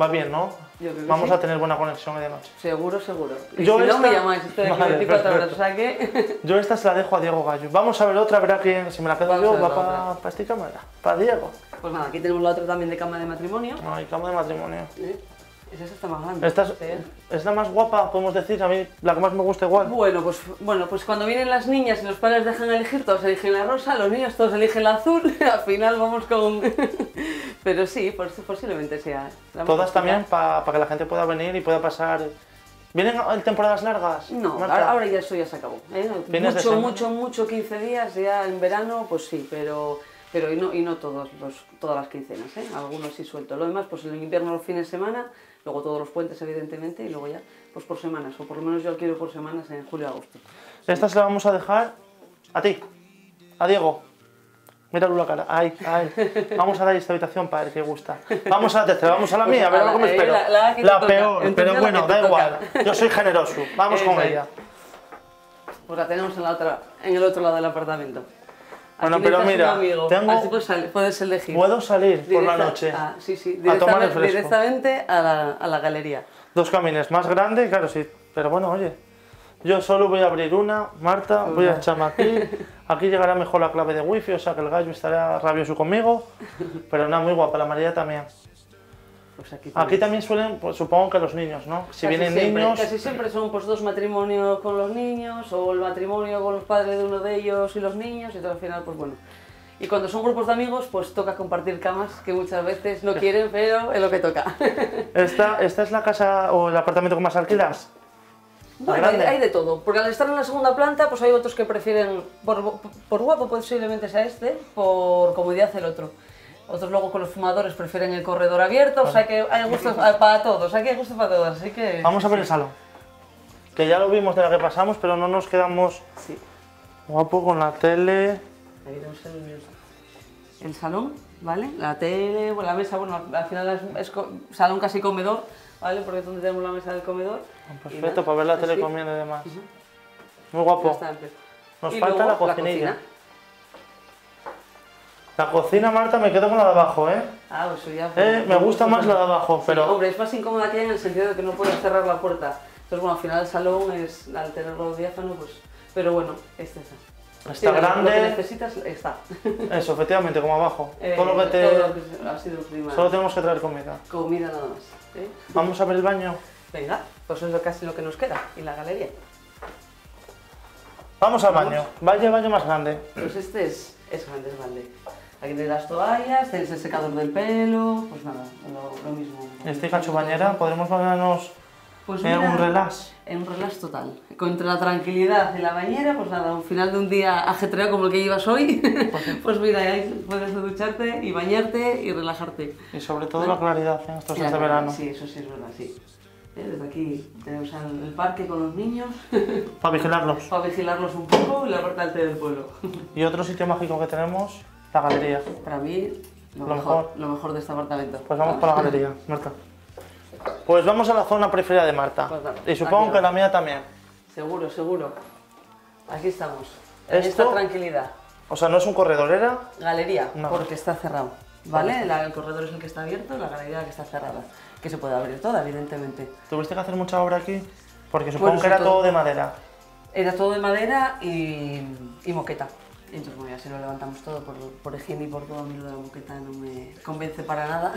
Va bien, ¿no? Yo creo que Vamos sí. a tener buena conexión hoy de noche. Seguro, seguro. Y Yo si no, esta- me llamáis, estoy aquí Vale, 24 horas, perfecto. o sea que... Yo esta se la dejo a Diego Gallo. Vamos a ver otra, verá quién, si me la quedo Vamos a yo, ver va la para otra. esta cámara, para Diego. Pues nada, aquí tenemos la otra también de cama de matrimonio. Ay, cama de matrimonio. Esa está más grande. Esta Sí. es la más guapa, podemos decir, a mí la que más me gusta igual. Bueno, pues cuando vienen las niñas y los padres dejan elegir, todos eligen la rosa, los niños todos eligen la azul, al final vamos con... Pero sí, posiblemente sea. la más Todas bonita. también para que la gente pueda venir y pueda pasar... ¿Vienen en temporadas largas? No, Marta? ahora ya eso ya se acabó. ¿eh? Fines de semana. Mucho, 15 días, ya en verano, pues sí, pero y no todas las quincenas, ¿eh? Algunos sí suelto. Lo demás, pues en el invierno los fines de semana, luego todos los puentes, evidentemente, y luego ya, pues por semanas, o por lo menos yo quiero por semanas en julio y agosto. Esta se la vamos a dejar a ti, a Diego. Míralo la cara, ay, ay. Vamos a dar esta habitación para el que gusta. Vamos a la tercera, vamos a la Pues mía, a ver a la- lo que me espero. la que te La toca. peor, Entonces pero la bueno, que te da toca. igual. Yo soy generoso, vamos con Eso es. ella. Pues la tenemos en el otro lado del apartamento. Bueno, Aquí pero necesitas un mira, amigo, tengo- así puedes elegir. Puedo salir por la Directa- noche sí, sí, a tomar el fresco. directamente a la galería. 2 camines más grande, claro, sí. Pero bueno, oye, yo solo voy a abrir una, Marta, voy a echarme aquí. Aquí llegará mejor la clave de wifi, o sea que el gallo estará rabioso conmigo. Pero nada, muy guapa, la María también. Pues Aquí también suelen, pues, supongo que los niños, ¿no? Si casi vienen siempre, niños... Casi siempre son pues 2 matrimonios con los niños o el matrimonio con los padres de uno de ellos y los niños y todo al final, pues bueno. Y cuando son grupos de amigos, pues toca compartir camas, que muchas veces no quieren, pero es lo que toca. ¿Esta es la casa o el apartamento que más alquilas? Bueno, hay de todo, porque al estar en la segunda planta, pues hay otros que prefieren, por guapo posiblemente sea este, por comodidad el otro. Otros luego con los fumadores prefieren el corredor abierto, o sea que hay gustos para todos, aquí hay gustos para todos, así que... Vamos a ver el salón, que ya lo vimos de la que pasamos, pero no nos quedamos guapo con la tele. Ahí tenemos el salón, ¿vale? La tele, bueno, la mesa, bueno, al final es salón casi comedor, ¿vale? Porque es donde tenemos la mesa del comedor. Perfecto, para ver la tele comiendo y demás. Muy guapo. Bastante. Nos Y falta luego, la cocinilla. cocina. La cocina, Marta, me quedo con la de abajo, ¿eh? Ah, pues ya... Me gusta más la de abajo, pero... Sí, hombre, es más incómoda que en el sentido de que no puedes cerrar la puerta. Entonces, bueno, al final el salón es, al tenerlo diáfano, pues... Pero bueno, está. Está grande. Lo que necesitas está. Eso, efectivamente, como abajo. Todo lo que todo lo que ha sido prima. Solo tenemos que traer comida. Comida nada más. ¿Eh? Vamos a ver el baño. Venga, pues eso es casi lo que nos queda. Y la galería. Vamos al baño. Vaya baño más grande. Pues este es grande. Aquí tenéis las toallas, tenéis el secador del pelo, pues nada, lo mismo. Este cacho bañera, ¿podremos bañarnos pues en un relax? En un relax total. Entre la tranquilidad y la bañera, pues nada, al final de un día ajetreado como el que llevas hoy, pues mira, ahí puedes ducharte y bañarte y relajarte. Y sobre todo la claridad en estos días de verano. Sí, eso sí es verdad, sí. Desde aquí tenemos el parque con los niños. Para vigilarlos. Para vigilarlos un poco y la parte alta del pueblo. Y otro sitio mágico que tenemos, la galería. Para mí, lo mejor de este apartamento. Pues vamos para la galería, Marta. Pues vamos a la zona preferida de Marta. Pues y supongo que la mía también. Seguro. Aquí estamos. Esto, esta tranquilidad. O sea, no es un corredor, ¿era? Galería, No. porque está cerrado. ¿Vale? El corredor es el que está abierto, la galería la que está cerrada. Que se puede abrir toda, evidentemente. ¿Tuviste que hacer mucha obra aquí? Porque supongo Bueno, que era todo- todo de madera. Era todo de madera y moqueta. Entonces, bueno, así lo levantamos todo por higiene y por todo. A mí lo de la moqueta no me convence para nada.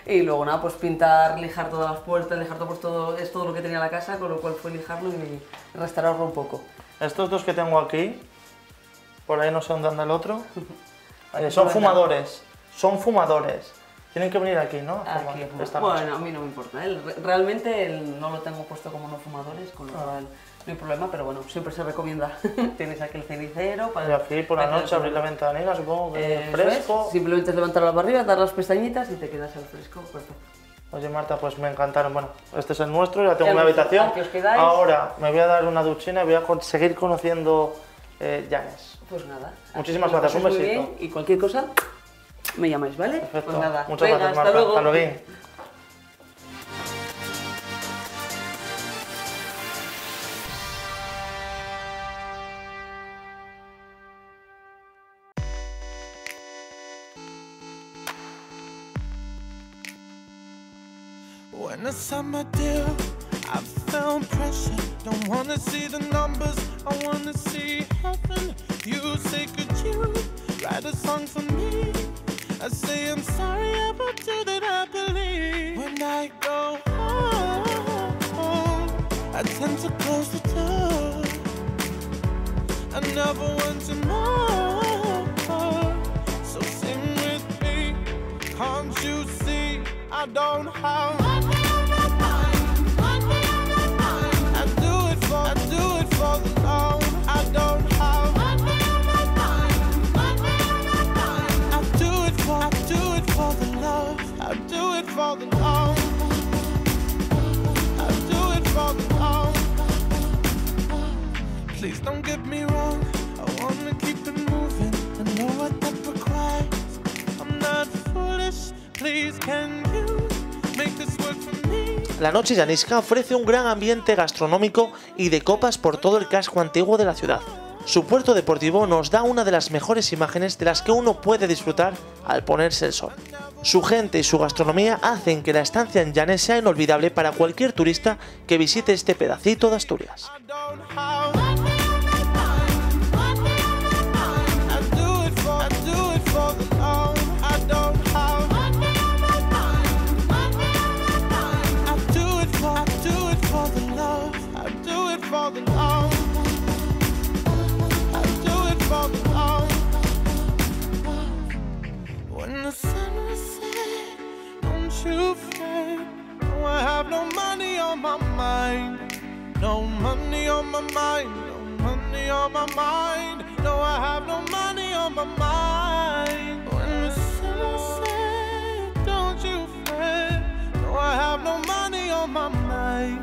Y luego nada, pues pintar, lijar todas las puertas, lijar todo, pues todo, es todo lo que tenía la casa, con lo cual fue lijarlo y restaurarlo un poco. Estos dos que tengo aquí, por ahí no sé dónde anda el otro, Aquí son por fumadores. Son fumadores. Tienen que venir aquí, ¿no? A fumar Aquí, esta noche. bueno, a mí no me importa. Realmente no lo tengo puesto como no fumadores, con lo cual no hay problema, pero bueno, siempre se recomienda. Tienes aquí el cenicero Y aquí por la noche abrir la ventanilla, supongo que Eso fresco. es. Simplemente es levantarlo para arriba, dar las pestañitas y te quedas al fresco. Perfecto. Oye Marta, pues me encantaron. Bueno, este es el nuestro, ya tengo Ya mi ves, habitación. aquí os quedáis. Ahora me voy a dar una duchina y voy a seguir conociendo Llanes. Pues nada. Muchísimas aquí lo gracias, un pasáis muy besito. bien y cualquier cosa me llamáis, ¿vale? Perfecto. Pues nada. Muchas Venga, gracias hasta Marta. luego. Hasta luego. When it's summer deal, I found pressure. Don't wanna see the numbers, I wanna see heaven. You say, could you write a song for me? I say, I'm sorry about you that I believe. When I go home, I tend to close the door. I never want to more. So sing with me, can't you see I don't have I do it for the love. I don't have I do it for the love. I do it for the love. I do it for the love. Please don't get me wrong. I wanna keep it moving. I know what that requires. I'm not foolish. Please can you make this work for me? La Noche Llanesca ofrece un gran ambiente gastronómico y de copas por todo el casco antiguo de la ciudad. Su puerto deportivo nos da una de las mejores imágenes de las que uno puede disfrutar al ponerse el sol. Su gente y su gastronomía hacen que la estancia en Llanes sea inolvidable para cualquier turista que visite este pedacito de Asturias. you, friend. No, I have no money on my mind. No money on my mind. No money on my mind. No, I have no money on my mind. When the sun set, don't you fret. No, I have no money on my mind.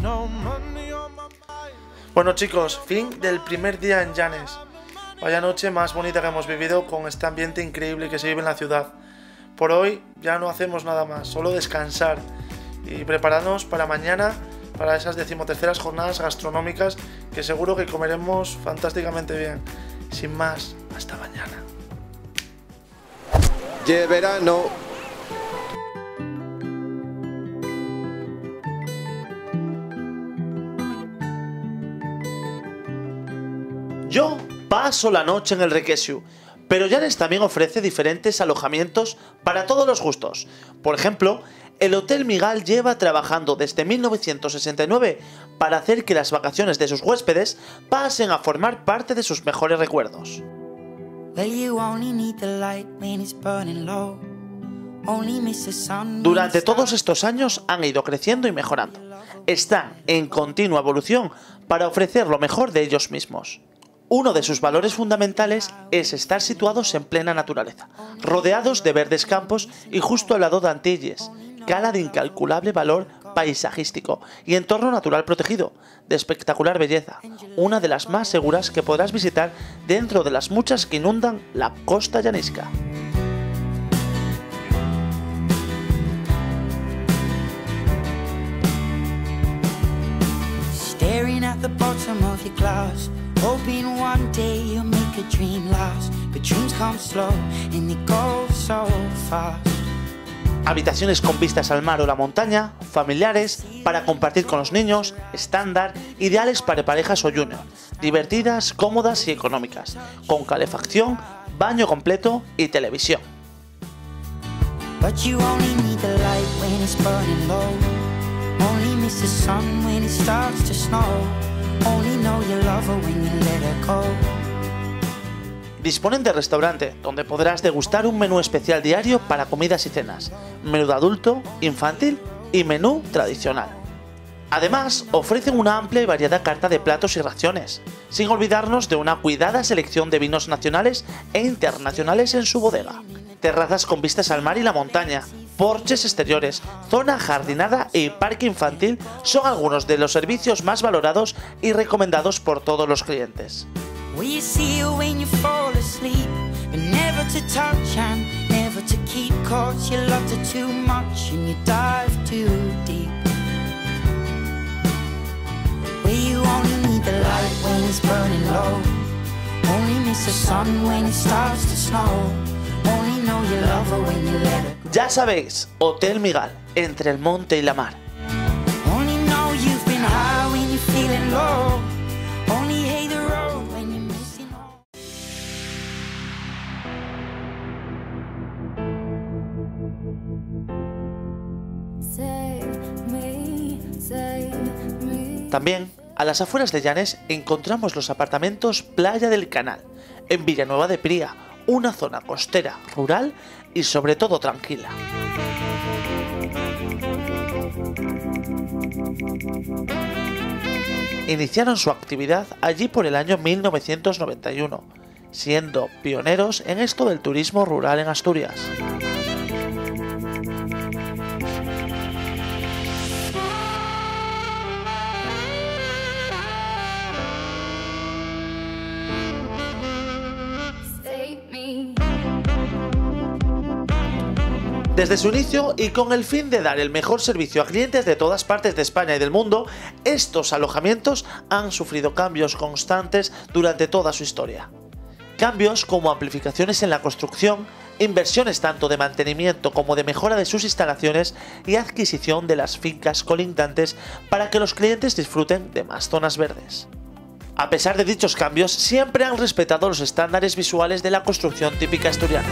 No money on my mind. Bueno chicos, fin del primer día en Llanes. Vaya noche más bonita que hemos vivido con este ambiente increíble que se vive en la ciudad. Por hoy ya no hacemos nada más, solo descansar y prepararnos para mañana, para esas 13ª jornadas gastronómicas que seguro que comeremos fantásticamente bien. Sin más, hasta mañana. ¡Ye verano! Yo paso la noche en el Requesiu, pero Llanes también ofrece diferentes alojamientos para todos los gustos. Por ejemplo, el Hotel Migal lleva trabajando desde 1969 para hacer que las vacaciones de sus huéspedes pasen a formar parte de sus mejores recuerdos. Durante todos estos años han ido creciendo y mejorando. Están en continua evolución para ofrecer lo mejor de ellos mismos. Uno de sus valores fundamentales es estar situados en plena naturaleza, rodeados de verdes campos y justo al lado de Antilles, cala de incalculable valor paisajístico y entorno natural protegido, de espectacular belleza, una de las más seguras que podrás visitar dentro de las muchas que inundan la costa llanesca. Hoping one day you'll make a dream last, but dreams come slow and they go so fast. Habitaciones con vistas al mar o la montaña, familiares, para compartir con los niños, estándar, ideales para parejas o junior, divertidas, cómodas y económicas, con calefacción, baño completo y televisión. But you only need the light when it's burning low. Only miss the sun when it starts to snow. Only know you love her when you let her go. Disponen de restaurante, donde podrás degustar un menú especial diario para comidas y cenas, menú de adulto, infantil y menú tradicional. Además, ofrecen una amplia y variada carta de platos y raciones, sin olvidarnos de una cuidada selección de vinos nacionales e internacionales en su bodega. Terrazas con vistas al mar y la montaña, porches exteriores, zona jardinada y parque infantil son algunos de los servicios más valorados y recomendados por todos los clientes. We see you when you fall asleep, but never to touch and never to keep, 'cause you loved her too much and you dive too deep. Where you only need the light when it's burning low, only miss the sun when it starts to snow, only know you love her when you let her. Ya sabéis, Hotel Migal, entre el monte y la mar. Only know you've been high when you're feeling low, only hate the road when you're missing home. Save me, save me. También, a las afueras de Llanes encontramos los apartamentos Playa del Canal, en Villanueva de Pría, una zona costera, rural y sobre todo tranquila. Iniciaron su actividad allí por el año 1991, siendo pioneros en esto del turismo rural en Asturias. Desde su inicio y con el fin de dar el mejor servicio a clientes de todas partes de España y del mundo, estos alojamientos han sufrido cambios constantes durante toda su historia. Cambios como amplificaciones en la construcción, inversiones tanto de mantenimiento como de mejora de sus instalaciones y adquisición de las fincas colindantes para que los clientes disfruten de más zonas verdes. A pesar de dichos cambios, siempre han respetado los estándares visuales de la construcción típica asturiana.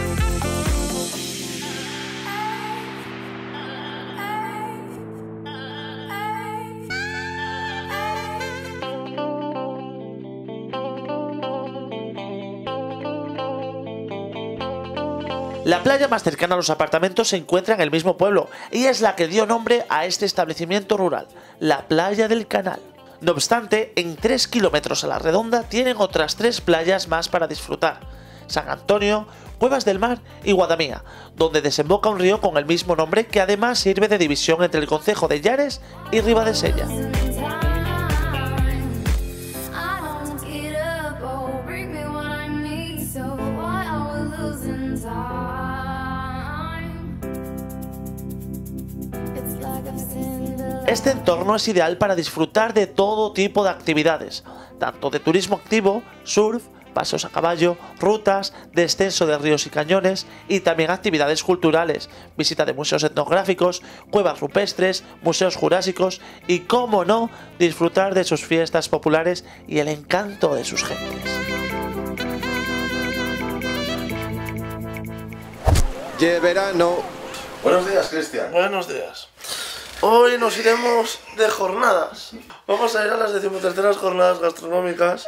La playa más cercana a los apartamentos se encuentra en el mismo pueblo y es la que dio nombre a este establecimiento rural, la Playa del Canal. No obstante, en 3 kilómetros a la redonda tienen otras 3 playas más para disfrutar: San Antonio, Cuevas del Mar y Guadamía, donde desemboca un río con el mismo nombre que además sirve de división entre el concejo de Llanes y Ribadesella. Este entorno es ideal para disfrutar de todo tipo de actividades, tanto de turismo activo, surf, paseos a caballo, rutas, descenso de ríos y cañones y también actividades culturales, visita de museos etnográficos, cuevas rupestres, museos jurásicos y, cómo no, disfrutar de sus fiestas populares y el encanto de sus gentes. ¡Ye verano! Buenos días, Cristian. Buenos días. Hoy nos iremos de jornadas. Vamos a ir a las 13ª jornadas gastronómicas.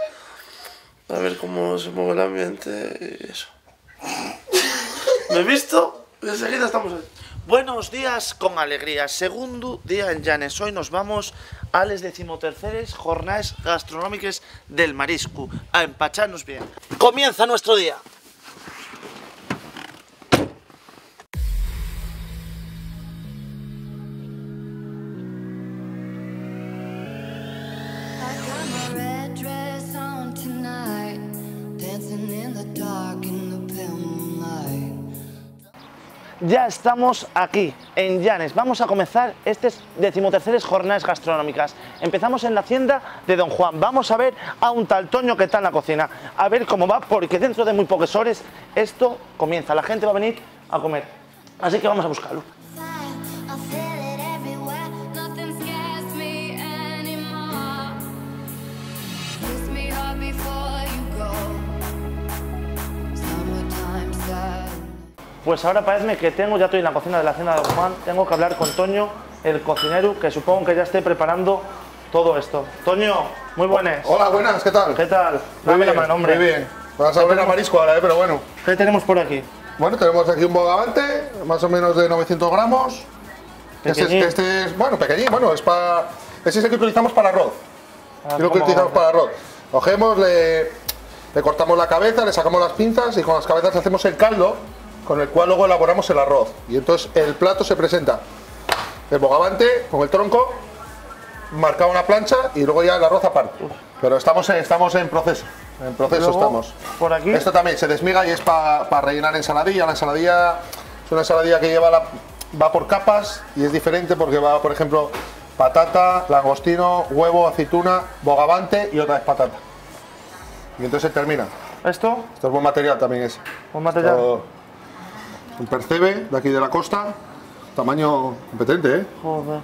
A ver cómo se mueve el ambiente y eso. Me he visto y enseguida estamos ahí. Buenos días con alegría. Segundo día en Llanes. Hoy nos vamos a les 13º jornadas gastronómicas del marisco. A empacharnos bien. Comienza nuestro día. Ya estamos aquí, en Llanes. Vamos a comenzar estas 13º jornadas gastronómicas. Empezamos en la hacienda de Don Juan. Vamos a ver a un tal Toño que está en la cocina. A ver cómo va, porque dentro de muy pocas horas esto comienza. La gente va a venir a comer. Así que vamos a buscarlo. Pues ahora parece que ya estoy en la cocina de la hacienda de Don Juan. Tengo que hablar con Toño, el cocinero, que supongo que ya esté preparando todo esto. Toño, muy buenas. Hola, buenas, ¿qué tal? ¿Qué tal? Muy Dame bien, la mano, hombre. muy bien. Vas a ver a marisco ahora, pero bueno. ¿Qué tenemos por aquí? Bueno, tenemos aquí un bogavante, más o menos de 900 gramos. Pequeñín. Este es, bueno, pequeñín, bueno, es para... Ese es el que utilizamos para arroz. Es lo que utilizamos para arroz. Cogemos, le cortamos la cabeza, le sacamos las pinzas y con las cabezas hacemos el caldo, con el cual luego elaboramos el arroz. Y entonces el plato se presenta el bogavante con el tronco, marcado una plancha y luego ya el arroz aparte. Pero estamos en proceso. En proceso estamos. Por aquí. Esto también se desmiga y es para rellenar ensaladilla. La ensaladilla es una ensaladilla que va por capas y es diferente porque va, por ejemplo, patata, langostino, huevo, aceituna, bogavante y otra vez patata. Y entonces se termina. ¿Esto? Esto es buen material también ese. Buen material. Un percebe de aquí de la costa, tamaño competente, ¿eh? Joder.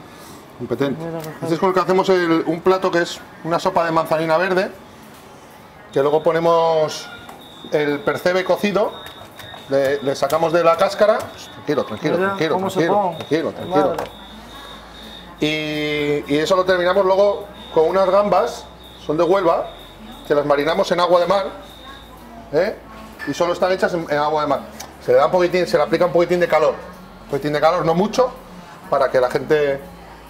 Competente. Este es con el que hacemos un plato que es una sopa de manzanina verde, que luego ponemos el percebe cocido, le sacamos de la cáscara. Tranquilo. Y eso lo terminamos luego con unas gambas, son de Huelva, que las marinamos en agua de mar, ¿eh? Y solo están hechas en agua de mar. Se le da un poquitín, se le aplica un poquitín de calor, no mucho, para que la gente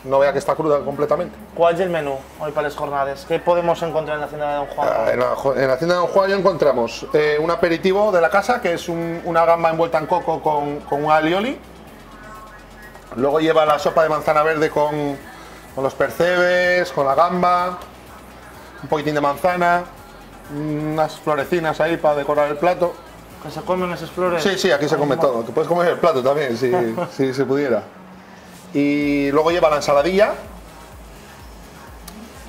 no vea que está cruda completamente. ¿Cuál es el menú hoy para las jornadas? ¿Qué podemos encontrar en la hacienda de Don Juan? En la hacienda de Don Juan encontramos un aperitivo de la casa, que es una gamba envuelta en coco con un alioli. Luego lleva la sopa de manzana verde con los percebes, con la gamba, un poquitín de manzana, unas florecinas ahí para decorar el plato. ¿Que se comen esas flores? Sí, aquí se come todo. Te puedes comer el plato también, si se pudiera. Y luego lleva la ensaladilla.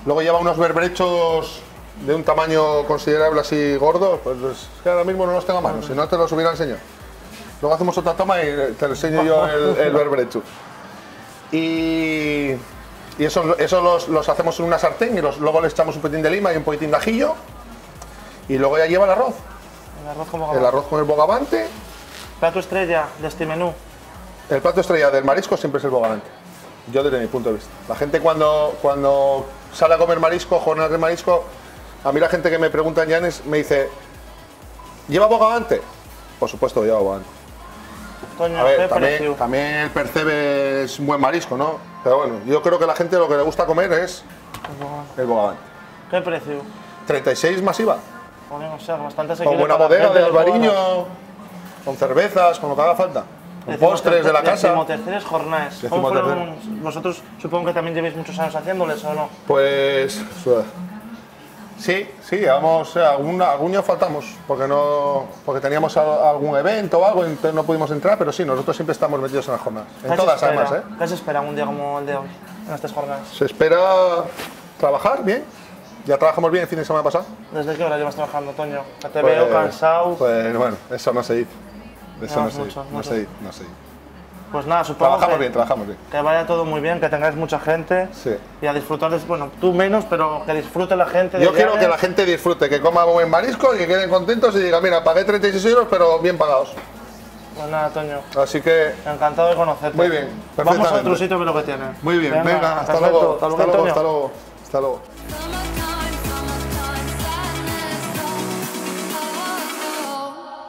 Luego lleva unos berberechos de un tamaño considerable así gordos. Pues es que ahora mismo no los tengo a mano, si no te los hubiera enseñado. Luego hacemos otra toma y te enseño yo el berberecho. Y eso los hacemos en una sartén y luego le echamos un poquitín de lima y un poquitín de ajillo. Y luego ya lleva el arroz. El arroz con el bogavante. ¿Plato estrella de este menú? El plato estrella del marisco siempre es el bogavante. Yo desde mi punto de vista. La gente cuando sale a comer marisco, jornadas de marisco, a mí la gente que me pregunta en Llanes me dice, ¿lleva bogavante? Por supuesto lleva bogavante. Toño, A ver, ¿qué precio? también el percebe es un buen marisco, ¿no? Pero bueno, yo creo que a la gente lo que le gusta comer es el bogavante. ¿Qué precio? 36 masiva. Joder, o sea, bastante Con asequible buena para la bodega gente de Bogadas. albariño, con cervezas, con lo que haga falta. Con postres de la casa. Decimoterceras jornadas. ¿Cómo Decimotercera. fueron? Vosotros supongo que también llevéis muchos años haciéndoles, ¿o no? Pues sí, vamos, algún año faltamos, porque teníamos algún evento o algo, entonces no pudimos entrar, pero sí, nosotros siempre estamos metidos en las jornadas. En todas además, ¿eh? ¿Qué se espera un día como el de hoy, en estas jornadas? Se espera trabajar bien. Ya trabajamos bien el fin de semana pasado. ¿Desde qué hora llevas trabajando, Toño? Que te veo cansado. Pues bueno, eso no se dice. Eso No, no se mucho, dice. No mucho. se dice, no se dice. Pues nada, supongo Trabajamos bien. que vaya todo muy bien, que tengáis mucha gente Sí. y a disfrutar, bueno, tú menos, pero que disfrute la gente. de Yo quiero Llanes. que la gente disfrute, que coma buen marisco y que queden contentos y digan, mira, pagué 36 euros, pero bien pagados. Pues nada, Toño, Así que, encantado de conocerte. muy bien, Vamos a perfectamente. otro sitio que lo que tiene. Muy bien, venga, hasta perfecto. luego. Hasta luego, Antonio. Hasta luego. Hasta luego. Summertime, summertime sadness. Oh, oh, oh.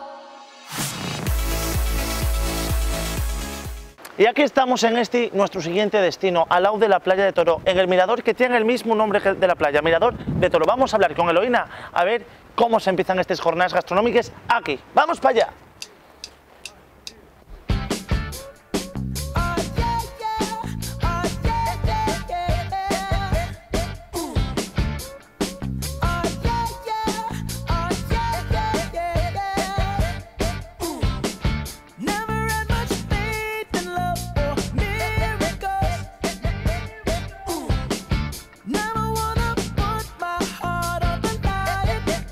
Y aquí estamos en nuestro siguiente destino, al lado de la playa de Toro, en el mirador que tiene el mismo nombre que el de la playa, Mirador de Toro. Vamos a hablar con Eloína a ver cómo se empiezan estas jornadas gastronómicas aquí. ¡Vamos para allá! Never had much faith in love or miracles. Never wanna put my heart up and hide it.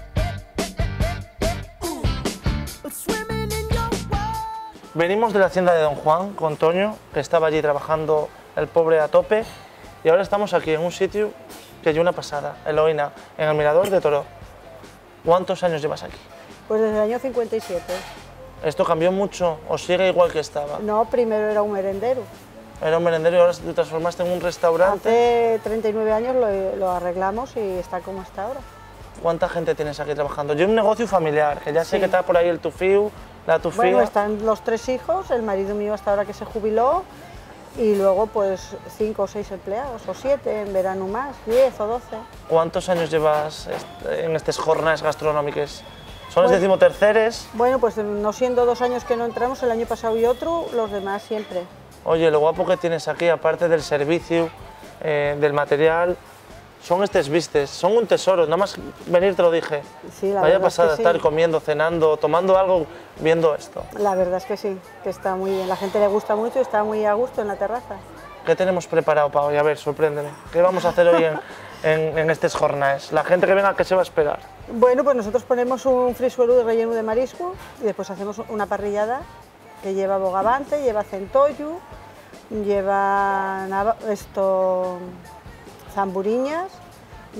But swimming in your world. Venimos de la hacienda de Don Juan con Toño, que estaba allí trabajando el pobre a tope, y ahora estamos aquí en un sitio que hay una pasada, Eloína, en el Mirador de Toro. ¿Cuántos años llevas aquí? Pues desde el año 57. ¿Esto cambió mucho o sigue igual que estaba? No, primero era un merendero. Era un merendero y ahora te transformaste en un restaurante. Hace 39 años lo arreglamos y está como está ahora. ¿Cuánta gente tienes aquí trabajando? Yo un negocio familiar, que ya sé Sí. que está por ahí el tufiu, la tufía. Bueno, están los 3 hijos, el marido mío hasta ahora que se jubiló y luego pues 5 o 6 empleados, o 7, en verano más, 10 o 12. ¿Cuántos años llevas en estas jornadas gastronómicas? ¿Son los Pues- decimoterceres? Bueno, pues no siendo 2 años que no entramos, el año pasado y otro, los demás siempre. Oye, lo guapo que tienes aquí, aparte del servicio, del material, son estos vistes, son un tesoro. Nada más venir te lo dije. Sí, la Vaya verdad es pasada que sí. estar comiendo, cenando, tomando algo, viendo esto. La verdad es que sí, que está muy bien. La gente le gusta mucho y está muy a gusto en la terraza. ¿Qué tenemos preparado para hoy? A ver, sorpréndeme. ¿Qué vamos a hacer hoy en estas jornadas? La gente que venga, ¿qué se va a esperar? Bueno, pues nosotros ponemos un frisuelo de relleno de marisco y después hacemos una parrillada que lleva bogavante, lleva centollo, lleva zamburiñas,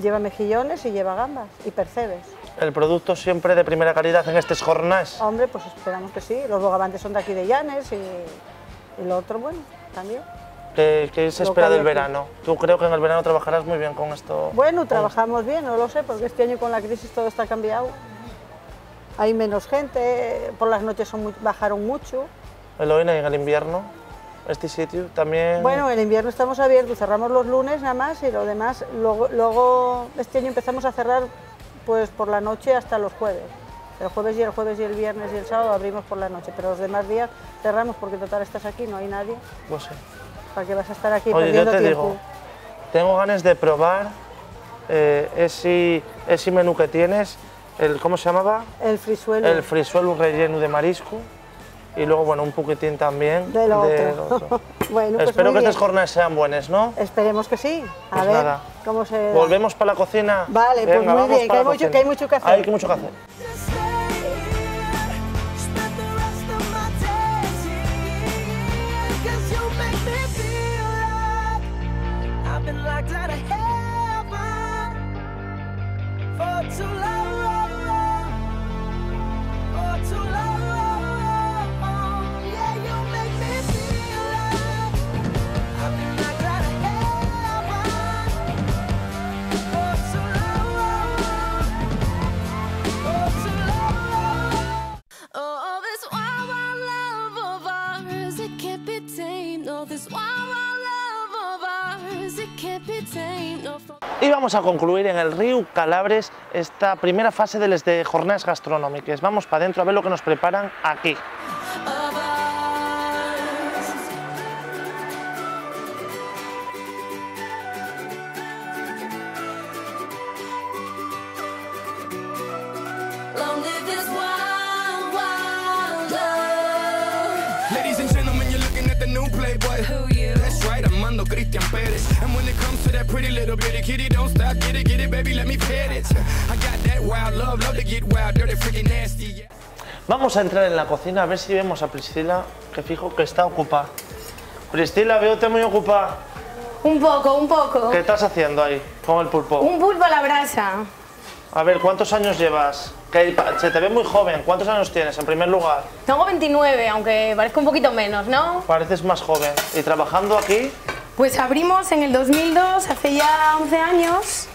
lleva mejillones y lleva gambas y percebes. El producto siempre de primera calidad en estas jornadas. Hombre, pues esperamos que sí. Los bogavantes son de aquí de Llanes y lo otro, bueno, también. ¿Qué se Lo espera que hay del aquí. verano? ¿Tú creo que en el verano trabajarás muy bien con esto? Bueno, trabajamos bien, no lo sé, porque este año con la crisis todo está cambiado. Hay menos gente, por las noches bajaron mucho. Eloína, y en el invierno, este sitio también... Bueno, en invierno estamos abiertos, cerramos los lunes nada más y lo demás, luego este año empezamos a cerrar pues por la noche hasta los jueves. El jueves y el viernes y el sábado abrimos por la noche, pero los demás días cerramos porque total estás aquí, no hay nadie. Pues sí. ¿Para qué vas a estar aquí Oye, yo perdiendo te tiempo? digo, tengo ganas de probar ese menú que tienes, ¿cómo se llamaba? El frisuelo. El frisuelo relleno de marisco y luego, bueno, un poquitín también De lo del otro. otro. Bueno, pues Espero muy que estas bien. jornadas sean buenas, ¿no? Esperemos que sí. A Pues ver nada. cómo se da. ¿Volvemos para la cocina? Vale, pues Venga, muy vamos bien, para que hay la mucho- cocina. que hay mucho que hacer. Hay mucho que hacer. Spend the rest of my days here, 'cause you make me feel like I've been locked out of heaven for too long, for too long. Yeah, you make me feel like I've been locked out of heaven for too long, for too long. Oh, this wild, wild love of ours. 'cause it can't be tamed. No, Y vamos a concluir en el Riu Calabres esta primera fase de les de jornadas gastronómicas. Vamos para adentro a ver lo que nos preparan aquí. long live this wild, wild love. Ladies and gentlemen, you're looking at the new Playboy. Who you? That's right, Armando Christian Perez. And when it comes to that pretty little bitty kitty, don't stop, get it, baby, let me pet it. I got that wild love to get wild, dirty, freaking nasty. Yeah. Vamos a entrar en la cocina a ver si vemos a Priscila, que fijo que está ocupada. Priscila, veo-te muy ocupada. Un poco. ¿Qué estás haciendo ahí con el pulpo? Un pulpo a la brasa. A ver, ¿cuántos años llevas? Que se te ve muy joven. ¿Cuántos años tienes, en primer lugar? Tengo 29, aunque parezca un poquito menos, ¿no? Pareces más joven. ¿Y trabajando aquí? Pues abrimos en el 2002, hace ya 11 años,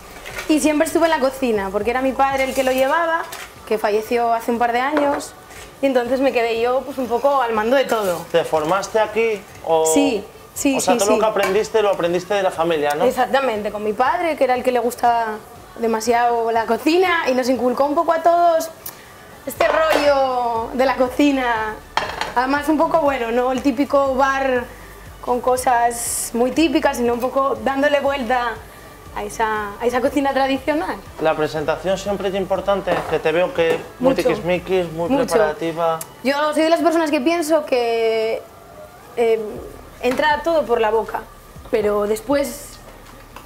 y siempre estuve en la cocina, porque era mi padre el que lo llevaba, que falleció hace un par de años, y entonces me quedé yo pues un poco al mando de todo. ¿Te formaste aquí? O... Sí. O sea, todo lo que aprendiste lo aprendiste de la familia, ¿no? Exactamente, con mi padre, que era el que le gustaba demasiado la cocina, y nos inculcó un poco a todos este rollo de la cocina. Además, un poco, bueno, no el típico bar con cosas muy típicas, sino un poco dándole vuelta a esa cocina tradicional. La presentación siempre es importante, que te veo que muy Mucho. tiquismiquis, muy Mucho. preparativa. Yo soy de las personas que pienso que entra todo por la boca, pero después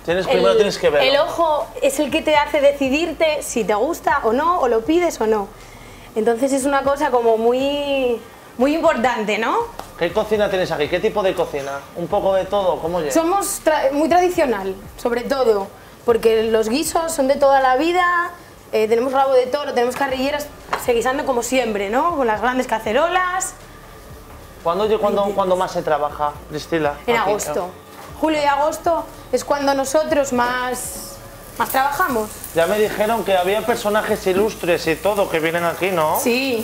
Primero tienes que verlo. el ojo es el que te hace decidirte si te gusta o no, o lo pides o no. Entonces es una cosa como muy importante, ¿no? ¿Qué cocina tienes aquí? ¿Qué tipo de cocina? ¿Un poco de todo? ¿Cómo llega? Somos muy tradicional, sobre todo, porque los guisos son de toda la vida, tenemos rabo de toro, tenemos carrilleras, se guisando como siempre, ¿no? Con las grandes cacerolas. ¿Cuándo más se trabaja, Priscila? En Aquí, agosto. Julio y agosto es cuando nosotros más trabajamos. Ya me dijeron que había personajes ilustres y todo que vienen aquí, ¿no? Sí.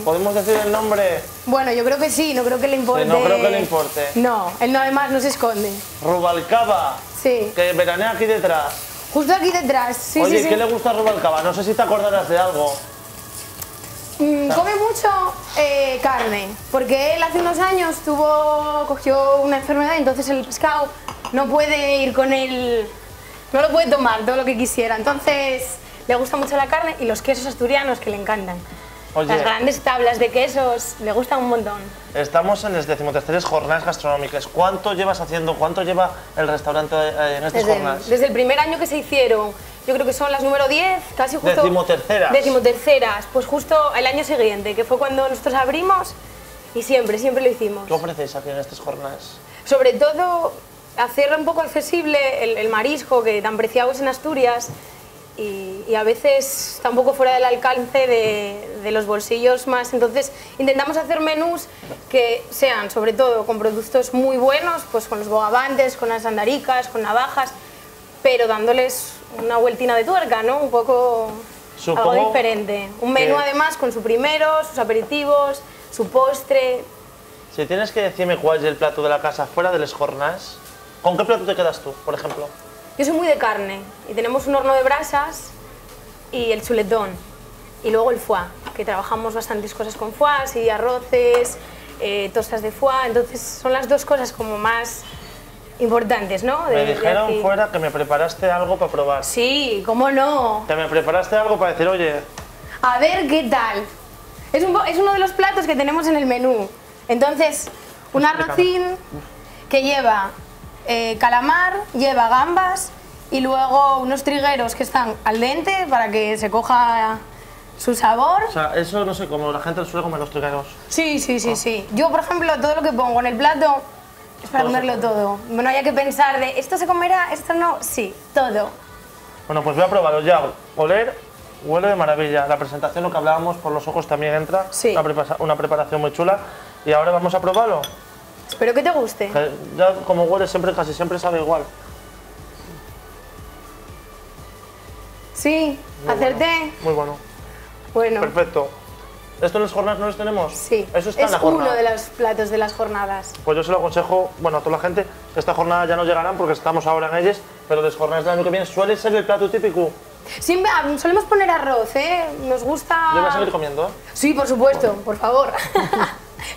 ¿Podemos decir el nombre? Bueno, yo creo que sí, no creo que le importe. Sí, no creo que le importe. No, él no, además no se esconde. Rubalcaba, Sí. que veranea aquí detrás. Justo aquí detrás, sí, Oye, sí. ¿qué le gusta a Rubalcaba? No sé si te acordarás de algo. Come mucho carne, porque él hace unos años cogió una enfermedad, entonces el pescado no puede ir con él, no lo puede tomar todo lo que quisiera, entonces le gusta mucho la carne y los quesos asturianos que le encantan. Oye. Las grandes tablas de quesos le gustan un montón. Estamos en las 13ª jornadas gastronómicas. ¿Cuánto llevas haciendo? ¿Cuánto lleva el restaurante en estas jornadas? Desde el primer año que se hicieron, yo creo que son las número 10, casi justo... Decimoterceras. Decimoterceras, pues justo el año siguiente, que fue cuando nosotros abrimos y siempre lo hicimos. ¿Qué ofrecéis aquí en estas jornadas? Sobre todo, hacer un poco accesible el marisco, que tan preciado es en Asturias, y a veces está un poco fuera del alcance de los bolsillos más. Entonces intentamos hacer menús que sean sobre todo con productos muy buenos, pues con los bogavantes, con las andaricas, con navajas, pero dándoles una vueltina de tuerca, ¿no? Un poco Supongo algo diferente. Un menú que- además con su primero, sus aperitivos, su postre. Si tienes que decirme cuál es el plato de la casa fuera de las jornadas, ¿con qué plato te quedas tú, por ejemplo? Yo soy muy de carne y tenemos un horno de brasas y el chuletón y luego el foie, que trabajamos bastantes cosas con foie, y arroces, tostas de foie, entonces son las dos cosas como más importantes, ¿no? Me dijeron aquí. fuera que me preparaste algo para probar. Sí, ¿cómo no? Que me preparaste algo para decir, oye, A ver qué tal. Es uno de los platos que tenemos en el menú. Entonces, un arrocín que lleva calamar, lleva gambas y luego unos trigueros que están al dente para que se coja su sabor. o sea, eso no sé cómo la gente suele comer los trigueros. Sí. Yo, por ejemplo, todo lo que pongo en el plato es para comerlo todo. No haya que pensar de esto se comerá, esto no. Sí, todo. Bueno, pues voy a probarlo ya. Oler, huele de maravilla. La presentación, lo que hablábamos, por los ojos también entra. Sí. Una preparación muy chula. Y ahora vamos a probarlo. Espero que te guste. Que ya como huele siempre, casi siempre sabe igual. Sí, acerté. Muy bueno. Bueno, Perfecto. ¿Esto en las jornadas no los tenemos? Sí, Eso está en es la jornada. uno de los platos de las jornadas. Pues yo se lo aconsejo, bueno, a toda la gente, esta jornada ya no llegarán porque estamos ahora en ellas, pero las jornadas del año que viene suele ser el plato típico. Siempre solemos poner arroz, ¿eh? Nos gusta... Yo voy a seguir comiendo, ¿eh? Sí, por supuesto, por favor.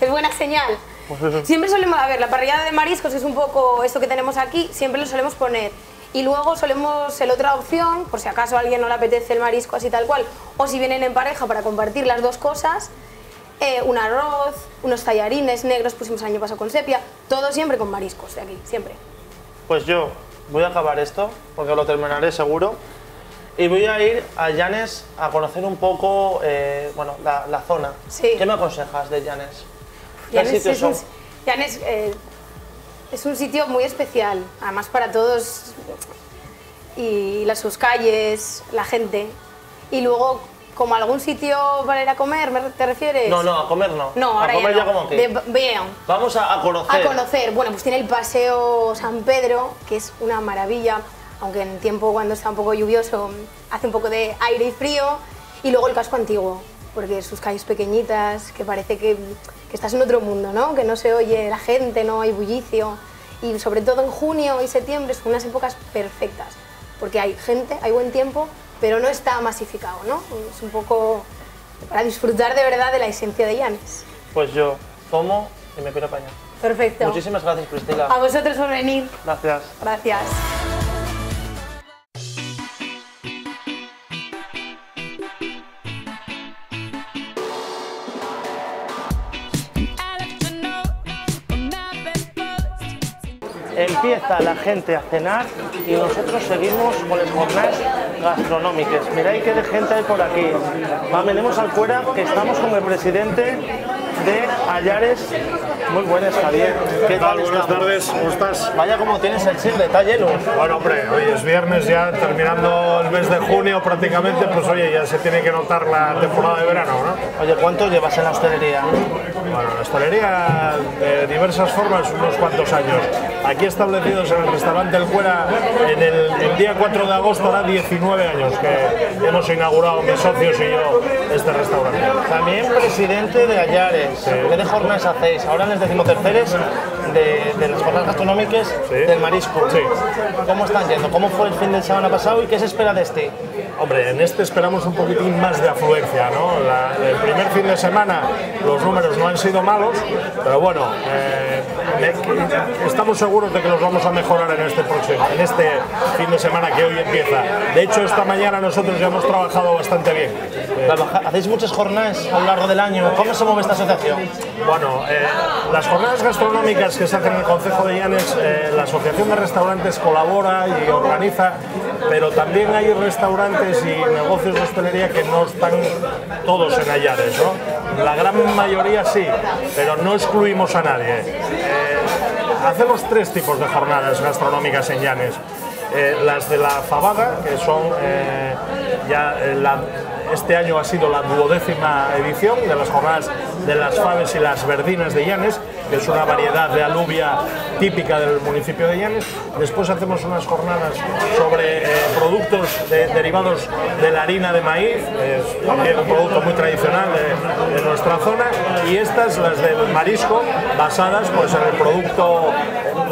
Es buena señal. Pues eso. Siempre solemos, a ver, la parrillada de mariscos, que es un poco esto que tenemos aquí, siempre lo solemos poner. Y luego solemos, la otra opción, por si acaso a alguien no le apetece el marisco así tal cual, o si vienen en pareja para compartir las dos cosas, un arroz, unos tallarines negros, pusimos el año pasado con sepia, todo siempre con mariscos de aquí, siempre. Pues yo voy a acabar esto, porque lo terminaré seguro, y voy a ir a Llanes a conocer un poco, bueno, la zona. Sí. ¿Qué me aconsejas de Llanes? ¿Qué Llanes sitios son? Llanes, es un sitio muy especial, además para todos, y sus calles, la gente. Y luego, como algún sitio para ir a comer, ¿te refieres? No, no, a comer no. No, a ahora comer ya ya no. como que. Bien. Vamos a conocer. A conocer. Bueno, pues tiene el Paseo San Pedro, que es una maravilla, aunque en tiempo cuando está un poco lluvioso hace un poco de aire y frío. Y luego el casco antiguo, porque sus calles pequeñitas, que parece que estás en otro mundo, ¿no? Que no se oye la gente, no hay bullicio. Y sobre todo en junio y septiembre son unas épocas perfectas, porque hay gente, hay buen tiempo, pero no está masificado, ¿no? Es un poco para disfrutar de verdad de la esencia de Llanes. Pues yo como y me quiero apañar. Perfecto. Muchísimas gracias, Priscila. A vosotros por venir. Gracias. Gracias. Empieza la gente a cenar y nosotros seguimos con las jornadas gastronómicas. Miráis qué de gente hay por aquí. Venimos al fuera que estamos con el presidente de Allares. Muy buenas, Javier. ¿Qué tal? Buenas tardes, ¿cómo estás? Vaya como tienes el chile, está lleno. Bueno, hombre, hoy es viernes ya, terminando el mes de junio prácticamente, pues oye, ya se tiene que notar la temporada de verano, ¿no? Oye, ¿cuánto llevas en la hostelería? Bueno, la hostelería de diversas formas, unos cuantos años. Aquí establecidos en el restaurante El Cuera, el día 4 de agosto, hará 19 años que hemos inaugurado mis socios y yo este restaurante. También presidente de Allares. Sí. ¿Qué de jornadas hacéis? Ahora en las decimoterceras de las jornadas gastronómicas del marisco. Sí. ¿Cómo están yendo? ¿Cómo fue el fin de semana pasado y qué se espera de este? Hombre, en este esperamos un poquitín más de afluencia, ¿no? El primer fin de semana los números no han sido malos, pero bueno, estamos seguros de que los vamos a mejorar en este fin de semana que hoy empieza. De hecho, esta mañana nosotros ya hemos trabajado bastante bien. ¿Hacéis muchas jornadas a lo largo del año? ¿Cómo se mueve esta asociación? Bueno, las jornadas gastronómicas que se hacen en el Concejo de Llanes, la Asociación de Restaurantes colabora y organiza, pero también hay restaurantes y negocios de hostelería que no están todos en Allares, ¿no? La gran mayoría sí, pero no excluimos a nadie. Hacemos tres tipos de jornadas gastronómicas en Llanes. Las de la fabada, que son este año ha sido la 12ª edición de las jornadas de las faves y las verdinas de Llanes, que es una variedad de alubia típica del municipio de Llanes. Después hacemos unas jornadas sobre productos derivados de la harina de maíz, es también un producto muy tradicional de nuestra zona, y estas, las del marisco, basadas pues en el producto,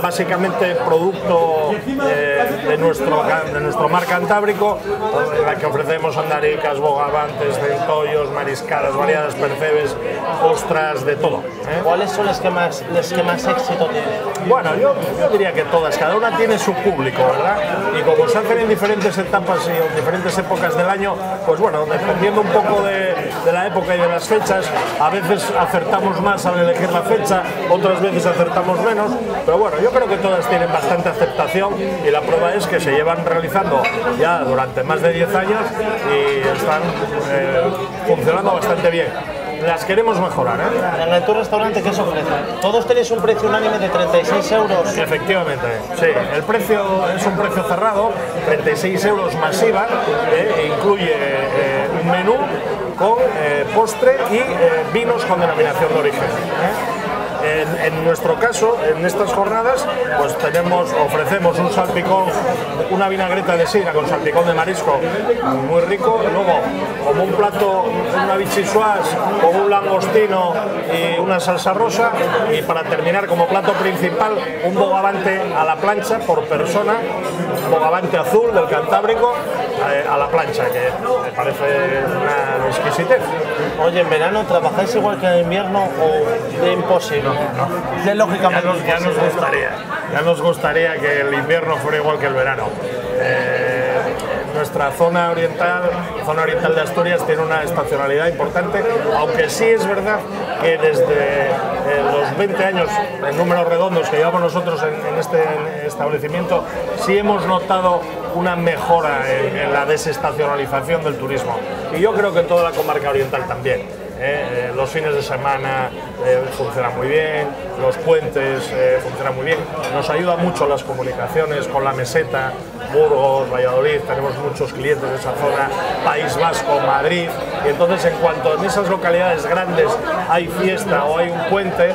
básicamente producto de nuestro mar Cantábrico, en la que ofrecemos andaricas, bogavantes, centollos, mariscadas variadas, percebes, ostras, de todo. ¿Cuáles son las que más éxito tienen? Bueno, yo diría que todas, cada una tiene su público, ¿verdad? Y como se hacen en diferentes etapas y en diferentes épocas del año, pues bueno, dependiendo un poco de la época y de las fechas, a veces acertamos más al elegir la fecha, otras veces acertamos menos, pero bueno, yo creo que todas tienen bastante aceptación y la prueba es que se llevan realizando ya durante más de 10 años y están funcionando bastante bien. Las queremos mejorar, ¿eh? En tu restaurante, ¿qué se ofrece? ¿Todos tenéis un precio unánime de 36 euros? Efectivamente, sí. El precio es un precio cerrado, 36 euros más IVA, e incluye un menú con postre y vinos con denominación de origen. En nuestro caso, en estas jornadas, pues ofrecemos un salpicón, una vinagreta de sidra con salpicón de marisco muy rico, y luego como un plato, una bichisuas con un langostino y una salsa rosa, y para terminar como plato principal un bogavante a la plancha por persona, un bogavante azul del Cantábrico a la plancha, que me parece una exquisitez. Oye, en verano trabajáis igual que en invierno o de imposible. No. Lógicamente ya nos gustaría que el invierno fuera igual que el verano. Nuestra zona oriental de Asturias, tiene una estacionalidad importante, aunque sí es verdad que desde los 20 años en números redondos que llevamos nosotros en este establecimiento, sí hemos notado una mejora en la desestacionalización del turismo. Y yo creo que en toda la comarca oriental también. Los fines de semana funcionan muy bien, los puentes funcionan muy bien, nos ayuda mucho las comunicaciones con la meseta, Burgos, Valladolid, tenemos muchos clientes de esa zona, País Vasco, Madrid, y entonces en cuanto en esas localidades grandes hay fiesta o hay un puente,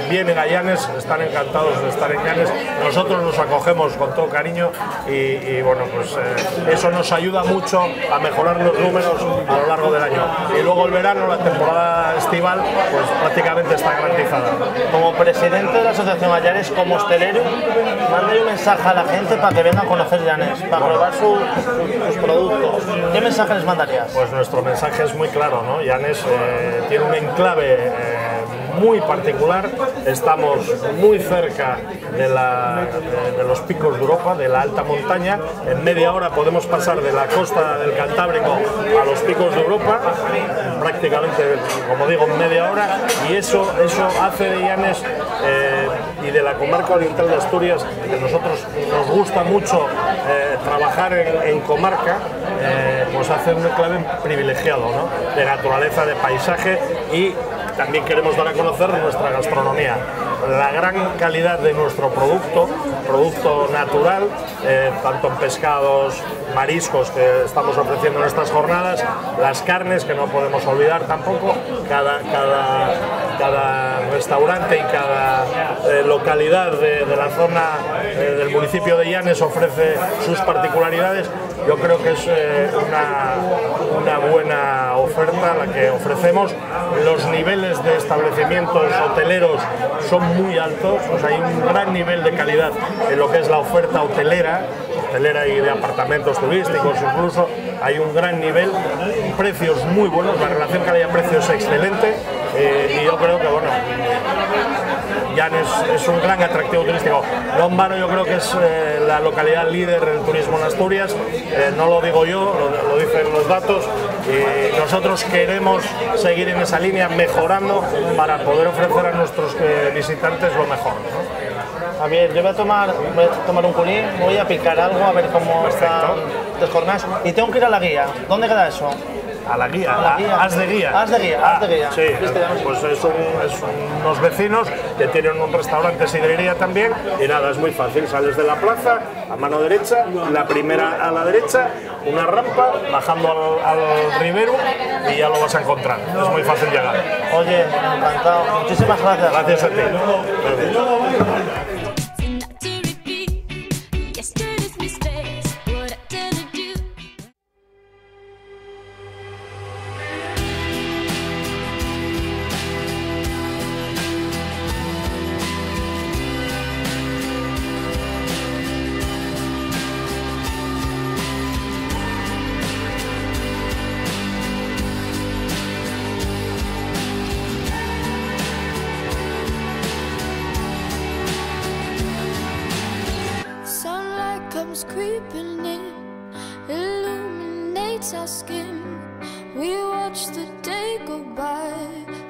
vienen a Llanes, están encantados de estar en Llanes, nosotros los acogemos con todo cariño y bueno, pues eso nos ayuda mucho a mejorar los números a lo largo del año. Y luego el verano, la temporada estival, pues prácticamente está garantizada. Como presidente de la Asociación Llanes, como hostelero, manda un mensaje a la gente para que venga a conocer Llanes, para probar sus productos. ¿Qué mensaje les mandarías? Pues nuestro mensaje es muy claro, ¿no? Llanes tiene un enclave muy particular, estamos muy cerca de los picos de Europa, de la alta montaña, en media hora podemos pasar de la costa del Cantábrico a los picos de Europa, prácticamente, como digo, en media hora, y eso hace de Llanes y de la comarca oriental de Asturias, que nosotros nos gusta mucho trabajar en comarca, pues hace un enclave privilegiado, ¿no? De naturaleza, de paisaje, y también queremos dar a conocer nuestra gastronomía, la gran calidad de nuestro producto natural, tanto en pescados, mariscos que estamos ofreciendo en estas jornadas, las carnes que no podemos olvidar tampoco, cada restaurante y cada localidad de la zona del municipio de Llanes ofrece sus particularidades. Yo creo que es una buena oferta la que ofrecemos. Los niveles de establecimientos hoteleros son muy altos, o sea, hay un gran nivel de calidad en lo que es la oferta hotelera y de apartamentos turísticos, incluso hay un gran nivel, precios muy buenos, la relación calidad-precio es excelente, y yo creo que bueno, Llanes es un gran atractivo turístico. Lombano yo creo que es la localidad líder del turismo en Asturias, no lo digo yo, lo dicen los datos, y nosotros queremos seguir en esa línea mejorando para poder ofrecer a nuestros visitantes lo mejor, ¿no? Javier, yo voy a tomar un cuní, voy a picar algo a ver cómo están las jornadas, y tengo que ir a la guía. ¿Dónde queda eso? A la guía, As de Guía. As de Guía. Sí, pues es unos vecinos que tienen un restaurante sidrería también, y nada, es muy fácil, sales de la plaza, a mano derecha, la primera a la derecha, una rampa, bajando al Ribero y ya lo vas a encontrar, es muy fácil llegar. Oye, encantado, muchísimas gracias. Gracias a ti. Sunlight comes creeping in, illuminates our skin. We watch the day go by,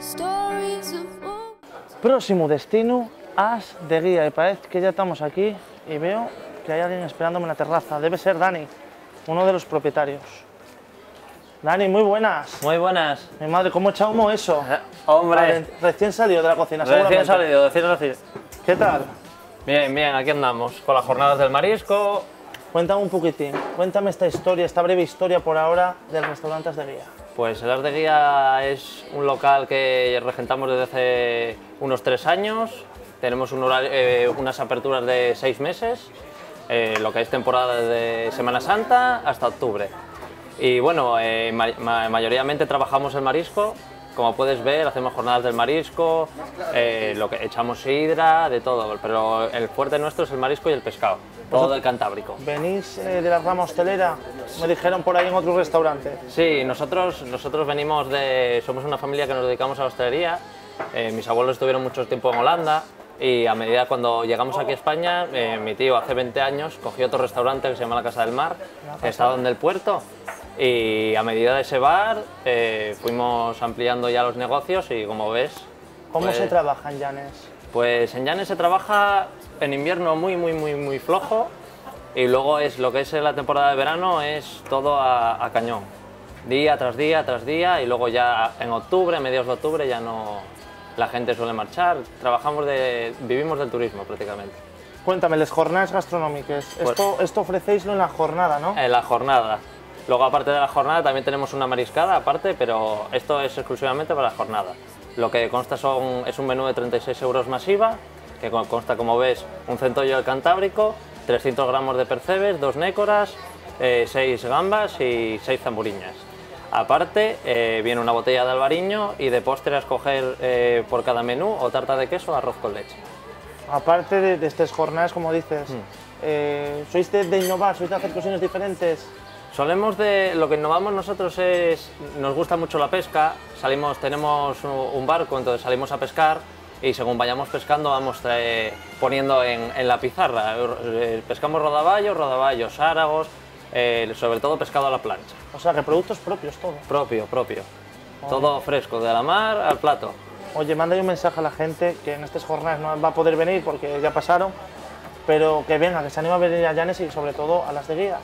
stories of war. Próximo destino, As de Guía, y parece que ya estamos aquí y veo que hay alguien esperándome en la terraza. Debe ser Dani, uno de los propietarios. Dani, muy buenas. Muy buenas. Mi madre, ¿cómo echa humo eso? Hombre. Recién salido de la cocina, Recién seguramente. salido. ¿Qué tal? Bien, bien, aquí andamos, con las jornadas del marisco. Cuéntame un poquitín, cuéntame esta historia, esta breve historia por ahora del restaurante As de Guía. Pues el As de Guía es un local que regentamos desde hace unos 3 años. Tenemos unas aperturas de 6 meses, lo que es temporada de Semana Santa hasta octubre. Y bueno, mayoritariamente trabajamos el marisco. Como puedes ver, hacemos jornadas del marisco, lo que echamos sidra, de todo, pero el fuerte nuestro es el marisco y el pescado, todo del Cantábrico. ¿Venís de la rama hostelera? Me dijeron por ahí en otro restaurante. Sí, nosotros venimos somos una familia que nos dedicamos a la hostelería. Mis abuelos estuvieron mucho tiempo en Holanda y a medida cuando llegamos aquí a España, mi tío hace 20 años cogió otro restaurante que se llama La Casa del Mar, que está en el puerto. Y a medida de ese bar fuimos ampliando ya los negocios y como ves... ¿Cómo pues, se trabaja en Llanes? Pues en Llanes se trabaja en invierno muy flojo y luego lo que es la temporada de verano es todo a cañón. Día tras día tras día y luego ya en octubre, a mediados de octubre ya no... La gente suele marchar, vivimos del turismo prácticamente. Cuéntame, las jornadas gastronómicas, esto ofrecéislo en la jornada, ¿no? En la jornada. Luego, aparte de la jornada, también tenemos una mariscada aparte, pero esto es exclusivamente para la jornada. Lo que consta es un menú de 36 euros más IVA, que consta, como ves, un centollo del Cantábrico, 300 gramos de percebes, 2 nécoras, 6 gambas y 6 zamburiñas. Aparte, viene una botella de albariño y de postre a escoger por cada menú o tarta de queso o arroz con leche. Aparte de estas jornadas, como dices, ¿sois de innovar, sois de hacer cosas diferentes? Lo que innovamos nosotros nos gusta mucho la pesca, tenemos un barco, entonces salimos a pescar y según vayamos pescando vamos poniendo en la pizarra. Pescamos rodaballos, sáragos, sobre todo pescado a la plancha. O sea, que productos propios todo. Propio. Todo fresco, de la mar al plato. Oye, manda un mensaje a la gente que en estas jornadas no va a poder venir porque ya pasaron, pero que venga, que se anima a venir a Llanes y sobre todo a las de Guía.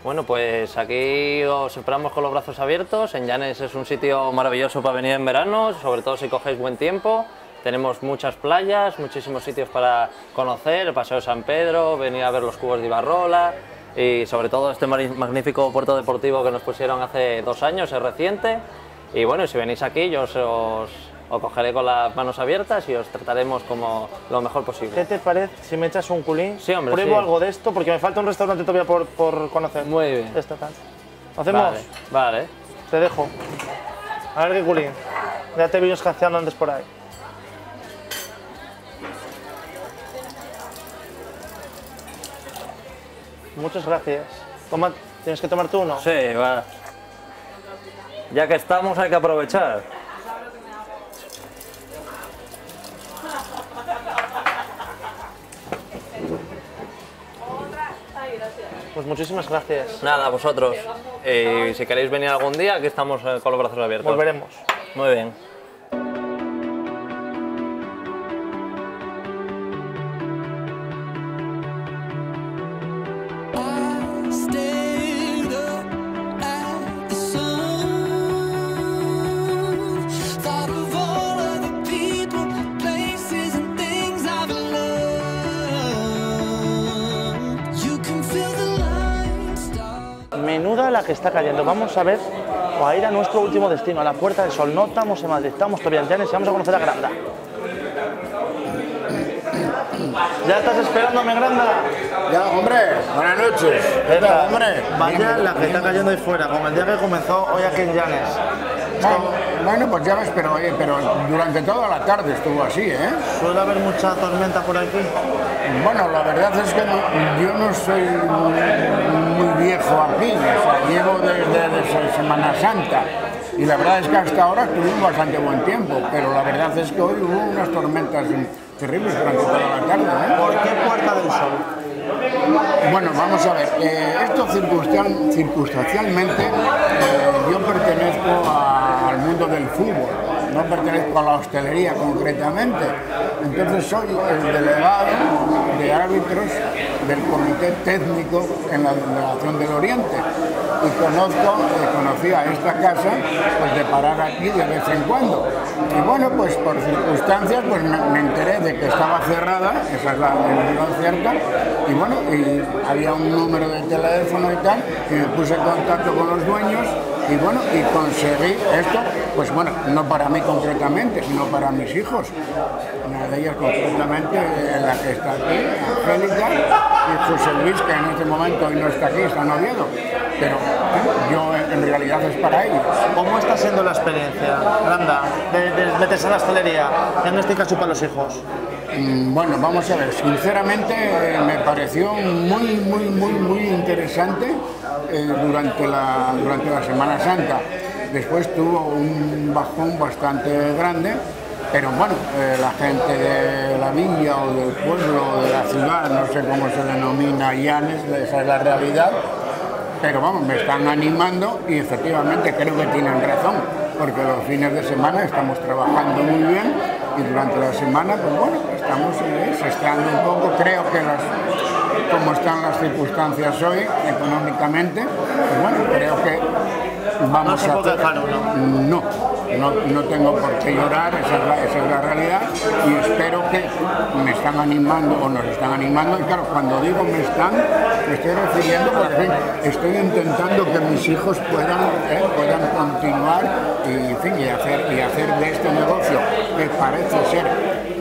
Bueno, pues aquí os esperamos con los brazos abiertos. En Llanes es un sitio maravilloso para venir en verano, sobre todo si cogéis buen tiempo. Tenemos muchas playas, muchísimos sitios para conocer, el Paseo de San Pedro, venir a ver los cubos de Ibarrola y sobre todo este magnífico puerto deportivo que nos pusieron hace 2 años, es reciente. Y bueno, si venís aquí yo os cogeré con las manos abiertas y os trataremos como lo mejor posible. ¿Qué te parece si me echas un culín? Sí, hombre, Pruebo sí. algo de esto porque me falta un restaurante todavía por conocer. Muy bien. ¿Lo hacemos? Vale. Te dejo. A ver qué culín. Ya te vi escaseando antes por ahí. Muchas gracias. Toma, ¿tienes que tomar tú uno? Sí, va. Ya que estamos hay que aprovechar. Pues muchísimas gracias. Nada, a vosotros. Y si queréis venir algún día, aquí estamos con los brazos abiertos. Volveremos. Muy bien. Stayed up at the sun. Thought of all of the people, places, and things I've loved. You can feel the lines. Menuda la que está cayendo. Vamos a ver o a ir a nuestro último destino, a la Puerta del Sol. No estamos en Madrid, estamos todavía en Llanes y vamos a conocer a Granda. ¿Ya estás esperándome, Granda? Ya, hombre, buenas noches. ¿Qué tal, hombre? Vaya la que está cayendo ahí fuera, como el día que comenzó hoy aquí en Llanes. Bueno, pues ya ves, pero durante toda la tarde estuvo así, ¿eh? ¿Suele haber mucha tormenta por aquí? Bueno, la verdad es que yo no soy muy viejo aquí, o sea, llevo desde Semana Santa. Y la verdad es que hasta ahora tuvimos bastante buen tiempo, pero la verdad es que hoy hubo unas tormentas terribles durante toda la tarde, ¿eh? ¿Por qué Puerta del Sol? Bueno, vamos a ver, esto circunstancialmente yo pertenezco al mundo del fútbol, no pertenezco a la hostelería concretamente, entonces soy el delegado de árbitros del comité técnico en la Delegación del Oriente y conocía esta casa pues de parar aquí de vez en cuando. Y bueno, pues por circunstancias pues me enteré de que estaba cerrada, esa es la verdad cierta, Y bueno, y había un número de teléfono y tal, y me puse en contacto con los dueños y bueno, y conseguí esto, pues bueno, no para mí concretamente, sino para mis hijos. Una de ellas concretamente, la que está aquí, Angélica, y José Luis, que en este momento hoy no está aquí, está en Oviedo. Pero yo en realidad es para ellos. ¿Cómo está siendo la experiencia, Granda, de meterse en la hostelería, en este caso para los hijos? Bueno, vamos a ver, sinceramente me pareció muy interesante durante la Semana Santa. Después tuvo un bajón bastante grande, pero bueno, la gente de la villa o del pueblo o de la ciudad, no sé cómo se denomina Llanes, esa es la realidad, pero vamos, me están animando y efectivamente creo que tienen razón, porque los fines de semana estamos trabajando muy bien y durante la semana, pues bueno, estamos sesteando un poco. Creo que como están las circunstancias hoy, económicamente, pues bueno, creo que vamos a hacer... No tengo por qué llorar, esa es la realidad, y espero que me están animando o nos están animando. Y claro, cuando digo me estoy refiriendo porque estoy intentando que mis hijos puedan continuar y hacer de este negocio, que parece ser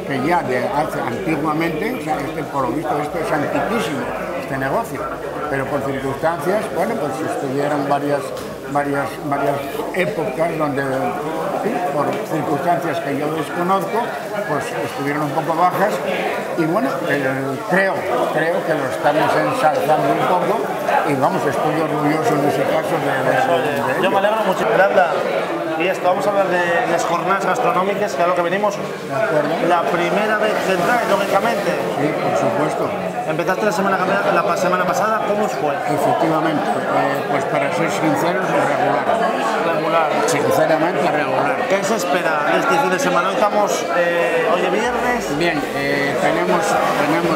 que ya de hace antiguamente, o sea, por lo visto esto es antiquísimo, este negocio, pero por circunstancias, bueno, pues estuvieron varias épocas donde, por circunstancias que yo desconozco, pues estuvieron un poco bajas y bueno, creo que lo estamos ensalzando un poco y vamos, estoy orgulloso en ese caso de ello. Yo me alegro mucho, Granda. Y esto, vamos a hablar de las jornadas gastronómicas, que es a lo que venimos. La primera vez que entráis, lógicamente. Sí, por supuesto. Empezaste la semana pasada, ¿cómo os fue? Efectivamente, pues para ser sinceros, regular. Sinceramente, regular. ¿Qué se espera de este fin de semana? Hoy estamos, hoy es viernes. Bien, tenemos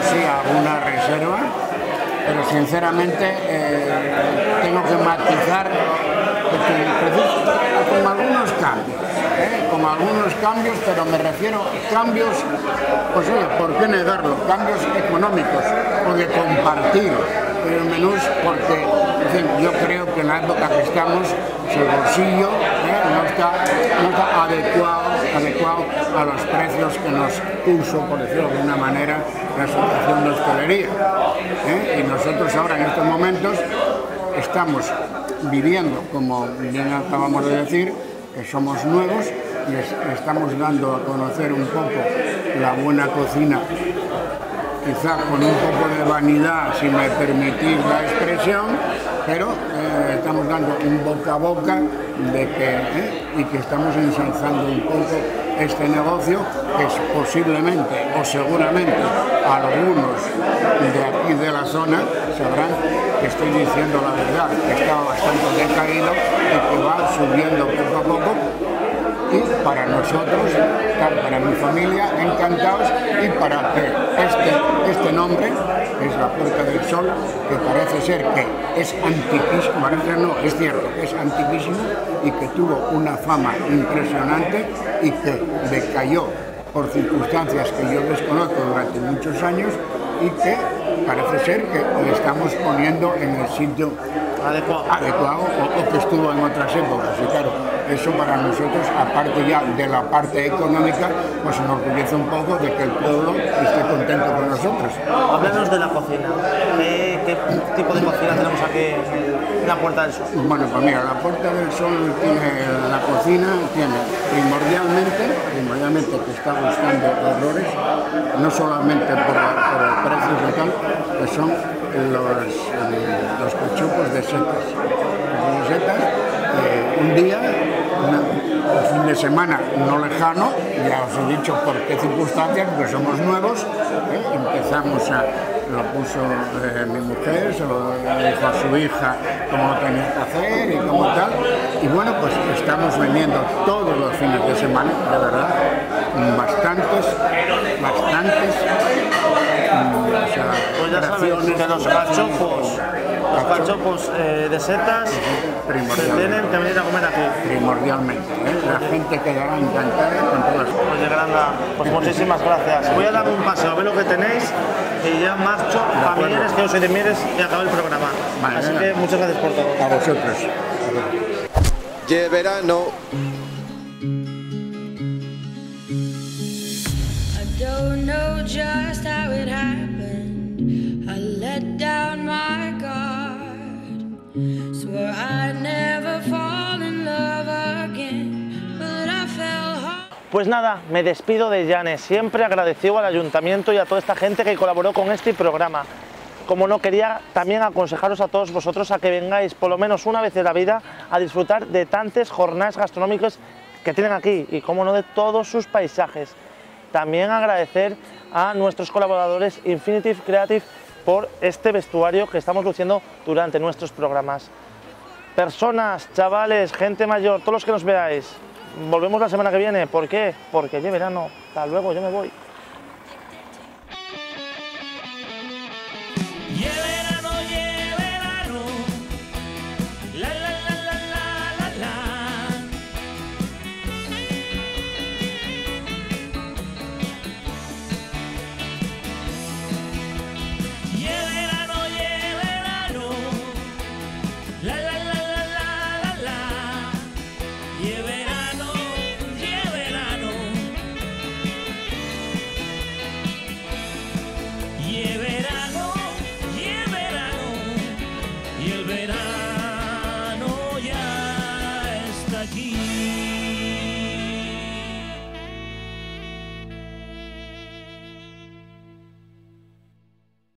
sí alguna reserva, pero sinceramente tengo que matizar con algunos cambios, pero me refiero a cambios, pues oye, ¿por qué negarlo? Cambios económicos o de compartir menús, porque en fin, yo creo que en la época que estamos, el bolsillo no está adecuado a los precios que nos puso, por decirlo de alguna manera, la Asociación de Hostelería. Y nosotros ahora en estos momentos estamos viviendo, como bien acabamos de decir, que somos nuevos, les estamos dando a conocer un poco la buena cocina, quizá con un poco de vanidad, si me permitís la expresión, pero estamos dando un boca a boca y que estamos ensalzando un poco este negocio, que es posiblemente o seguramente algunos de aquí de la zona sabrán que estoy diciendo la verdad, que estaba bastante decaído y que va subiendo poco a poco. Y para nosotros, para mi familia, encantados, y para que este nombre, que es la Puerta del Sol, que parece ser que es antiquísimo, es cierto que es antiquísimo y que tuvo una fama impresionante y que decayó por circunstancias que yo desconozco durante muchos años y que parece ser que le estamos poniendo en el sitio adecuado o que estuvo en otras épocas. Y claro, eso para nosotros, aparte ya de la parte económica, pues nos orgullece un poco de que el pueblo esté contento con nosotros. Háblanos de la cocina. ¿Qué tipo de cocina tenemos aquí en la Puerta del Sol? Bueno, pues mira, la Puerta del Sol la cocina tiene primordialmente que está buscando errores, no solamente por el precio y tal, que son los cachopos de setas. Un día, un fin de semana no lejano, ya os he dicho por qué circunstancias, porque somos nuevos, empezamos lo puso mi mujer, se lo dijo a su hija cómo lo tenía que hacer y cómo tal, y bueno, pues estamos vendiendo todos los fines de semana, de verdad, bastantes, pues ya sabes que los cachopos Los cachopos de setas se tienen que venir a comer aquí. Primordialmente, la gente quedará encantada con todo esto. Oye, Granda, pues muchísimas gracias. Voy a dar un paseo a ver lo que tenéis y ya marcho a Mieres, que yo soy de Mieres, y acabo el programa. Vale, así venga. que muchas gracias por todo. A vosotros. ¡Qué verano! I don't know just how it happened. I let down my guard. Swore I'd never fall in love again, but I fell hard. Pues nada, me despido de Llanes, siempre agradecido al ayuntamiento y a toda esta gente que colaboró con este programa. Como no, quería también aconsejaros a todos vosotros a que vengáis por lo menos una vez en la vida a disfrutar de tantas jornadas gastronómicas que tienen aquí y, como no, de todos sus paisajes. También agradecer a nuestros colaboradores Infinitive Creative por este vestuario que estamos luciendo durante nuestros programas. Personas, chavales, gente mayor, todos los que nos veáis, volvemos la semana que viene. ¿Por qué? Porque ya verano. Hasta luego, yo me voy.